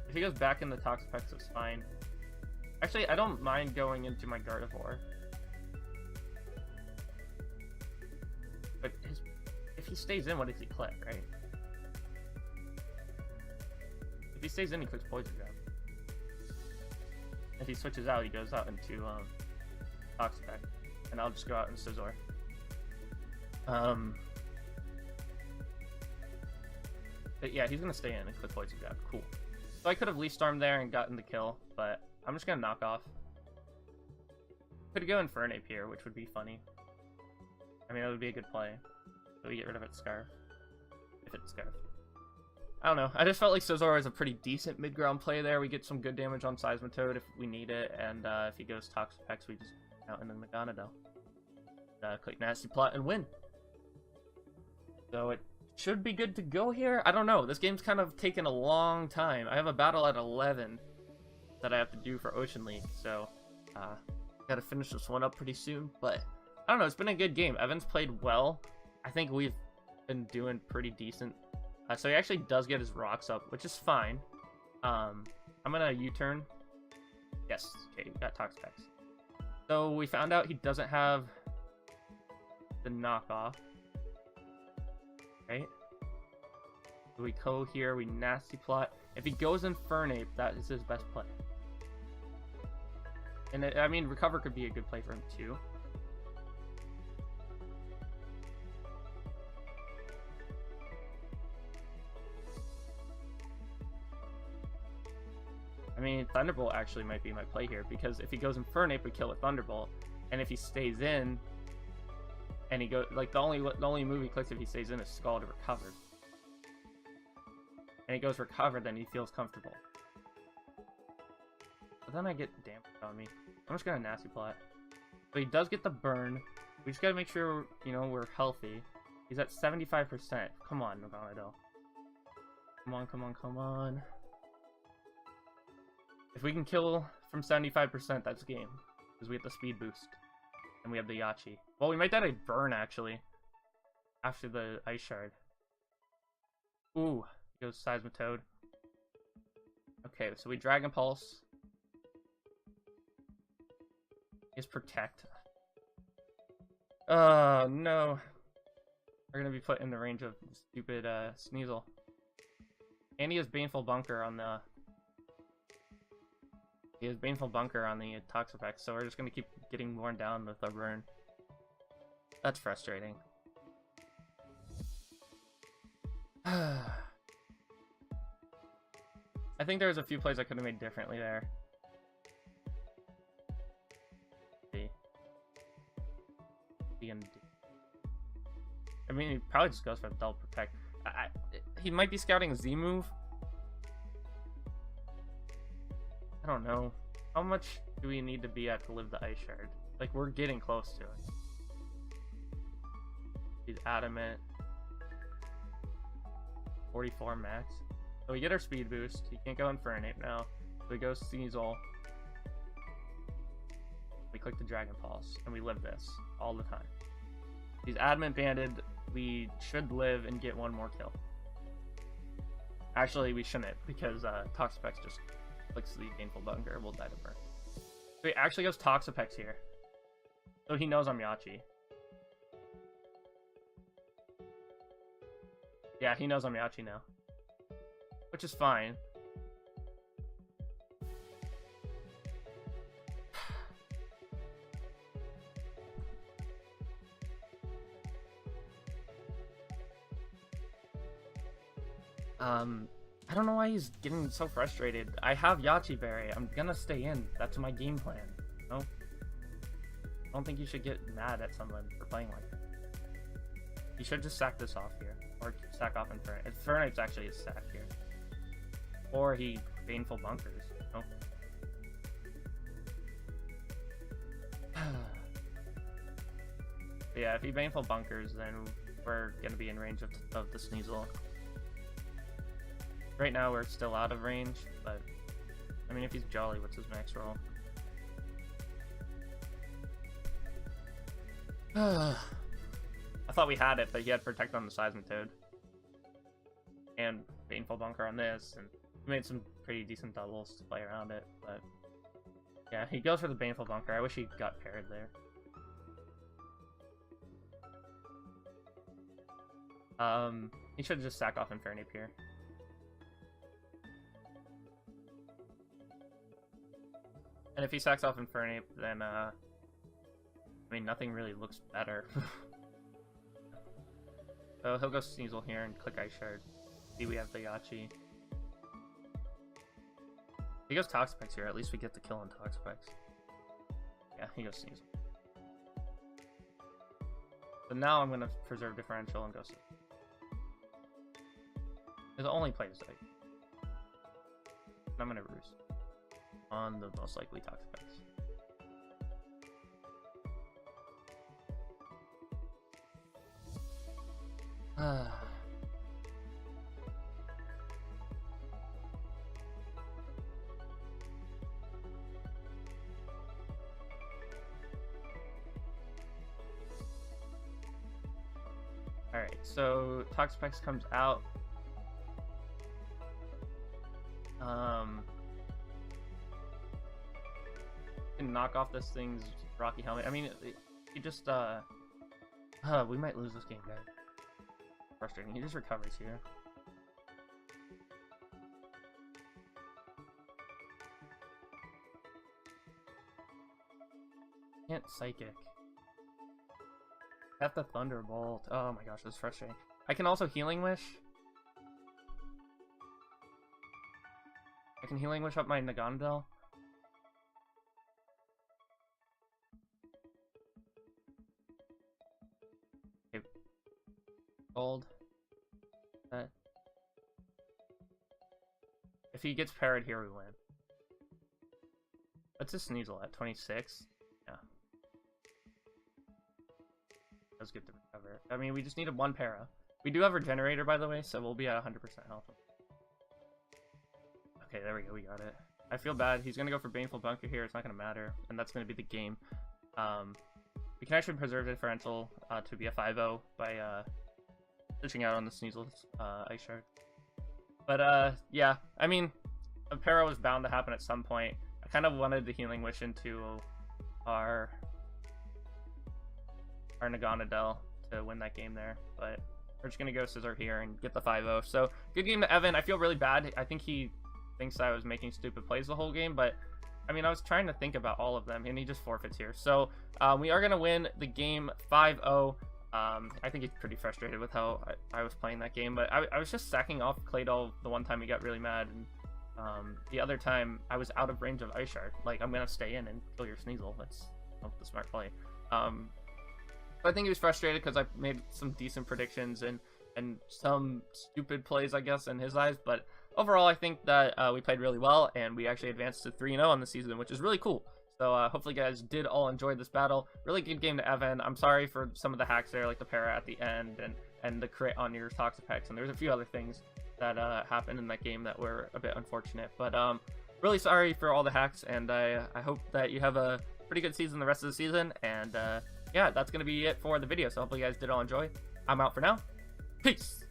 If he goes back in the Toxapex, it's fine. Actually, I don't mind going into my Gardevoir. But if he stays in, what does he click, right? If he stays in, he clicks Poison Grab. If he switches out, he goes out into Toxapex. And I'll just go out into Scizor. But yeah, he's gonna stay in and click Poison Grab. Cool. So I could have Leaf Stormed there and gotten the kill, but I'm just gonna knock off. Could go Infernape here, which would be funny. I mean, that would be a good play. So we get rid of its Scarf. If it's Scarf. I don't know. I just felt like Scizor is a pretty decent mid-ground play there. We get some good damage on Seismitoad if we need it, and if he goes Toxapex, we just out into Meganadel. Click Nasty Plot and win. So it should be good to go here. I don't know. This game's kind of taken a long time. I have a battle at 11 that I have to do for Ocean League, so gotta finish this one up pretty soon. But I don't know. It's been a good game. Evan's played well. I think we've been doing pretty decent. So he actually does get his rocks up, which is fine. I'm gonna U-turn. Yes. Okay, we got Toxapex. So we found out he doesn't have the knockoff. Right? So we go here, we Nasty Plot. If he goes Infernape, that is his best play. And I mean, Recover could be a good play for him too. I mean, Thunderbolt actually might be my play here, because if he goes Infernape, we kill with Thunderbolt. And if he stays in, and he goes, like, the only move he clicks if he stays in is Scald to Recover. And he goes Recover, then he feels comfortable. But then I get damage on me. I'm just gonna Nasty Plot. But he does get the burn. We just gotta make sure, you know, we're healthy. He's at 75%. Come on, Meganadel. Come on, come on, come on. If we can kill from 75%, that's game. Because we get the speed boost. And we have the Yachi. Well, we might die to burn, actually. After the Ice Shard. Ooh. Goes Seismitoad. Okay, so we Dragon Pulse. Is Protect. Oh, no. We're gonna be put in the range of stupid Sneasel. And he has Baneful Bunker on the... He has Baneful Bunker on the Toxapex, so we're just gonna keep getting worn down with a burn. That's frustrating. I think there was a few plays I could have made differently there. I mean, he probably just goes for the Double Protect. He might be scouting a Z move. I don't know. How much do we need to be at to live the Ice Shard? Like, we're getting close to it. He's Adamant. 44 max. So we get our speed boost. He can't go Infernape now. So we go Sneasel. We click the Dragon Pulse, and we live this all the time. He's adamant banded. We should live and get one more kill. Actually, we shouldn't, because Toxapex just clicks the Baneful Bunker. We'll die to burn. So he actually goes Toxapex here. So he knows I'm Yachi. Yeah, he knows I'm Yachi now. Which is fine. I don't know why he's getting so frustrated. I have Yachi Berry. I'm gonna stay in. That's my game plan. You know? I don't think you should get mad at someone for playing like that. You should just sack this off here. Or sack off Infernape. Infernape's actually a sack here. Or he Baneful Bunkers, you know? But yeah, if he Baneful Bunkers, then we're gonna be in range of the Sneasel. Right now we're still out of range, but I mean if he's Jolly, what's his max roll? I thought we had it, but he had Protect on the Seismitoad. And Baneful Bunker on this, and we made some pretty decent doubles to play around it, but yeah, he goes for the Baneful Bunker. I wish he got parried there. He should just sack off Infernape here. And if he sacks off Infernape, then, I mean, nothing really looks better. So he'll go Sneasel here and click Ice Shard. See, we have the Yachi. He goes Toxapex here, at least we get the kill on Toxapex. Yeah, he goes Sneasel. So now I'm gonna preserve Differential and go Sneasel. There's only play this deck. I'm gonna Roost on the most likely Toxapex. Alright, so Toxapex comes out. Can knock off this thing's Rocky Helmet. I mean, he just, we might lose this game, guys. Frustrating. He just recovers here. Can't Psychic. Have the Thunderbolt. Oh my gosh, that's frustrating. I can also Healing Wish. I can Healing Wish up my Naganadel. Okay. Gold. If he gets parried here, we win. What's his Sneasel at? 26? Yeah. That's good to recover. I mean, we just needed one para. We do have Regenerator, by the way, so we'll be at 100% health. Okay, there we go, we got it. I feel bad. He's gonna go for Baneful Bunker here. It's not gonna matter, and that's gonna be the game. We can actually preserve Differential to be a 5-0 by switching out on the Sneasel's Ice Shard. But yeah, I mean, a para was bound to happen at some point. I kind of wanted the Healing Wish into our Naganadel to win that game there, but we're just gonna go Scissor here and get the 5-0. So good game to Evan. I feel really bad. I think he thinks I was making stupid plays the whole game, but I mean, I was trying to think about all of them, and he just forfeits here. So we are gonna win the game 5-0. I think he's pretty frustrated with how I was playing that game, but I was just sacking off Claydol the one time he got really mad, and the other time I was out of range of Ice Shard. Like, I'm gonna stay in and kill your Sneasel. That's the smart play. But I think he was frustrated because I made some decent predictions and some stupid plays, I guess, in his eyes. But overall, I think that we played really well, and we actually advanced to 3-0 on the season, which is really cool. So hopefully you guys did all enjoy this battle. Really good game to Evan. I'm sorry for some of the hacks there, like the para at the end and the crit on your Toxapex, and there's a few other things. that happened in that game that were a bit unfortunate. But really sorry for all the hacks, and I hope that you have a pretty good season the rest of the season. And yeah, that's gonna be it for the video. So hopefully you guys did all enjoy. I'm out for now. Peace.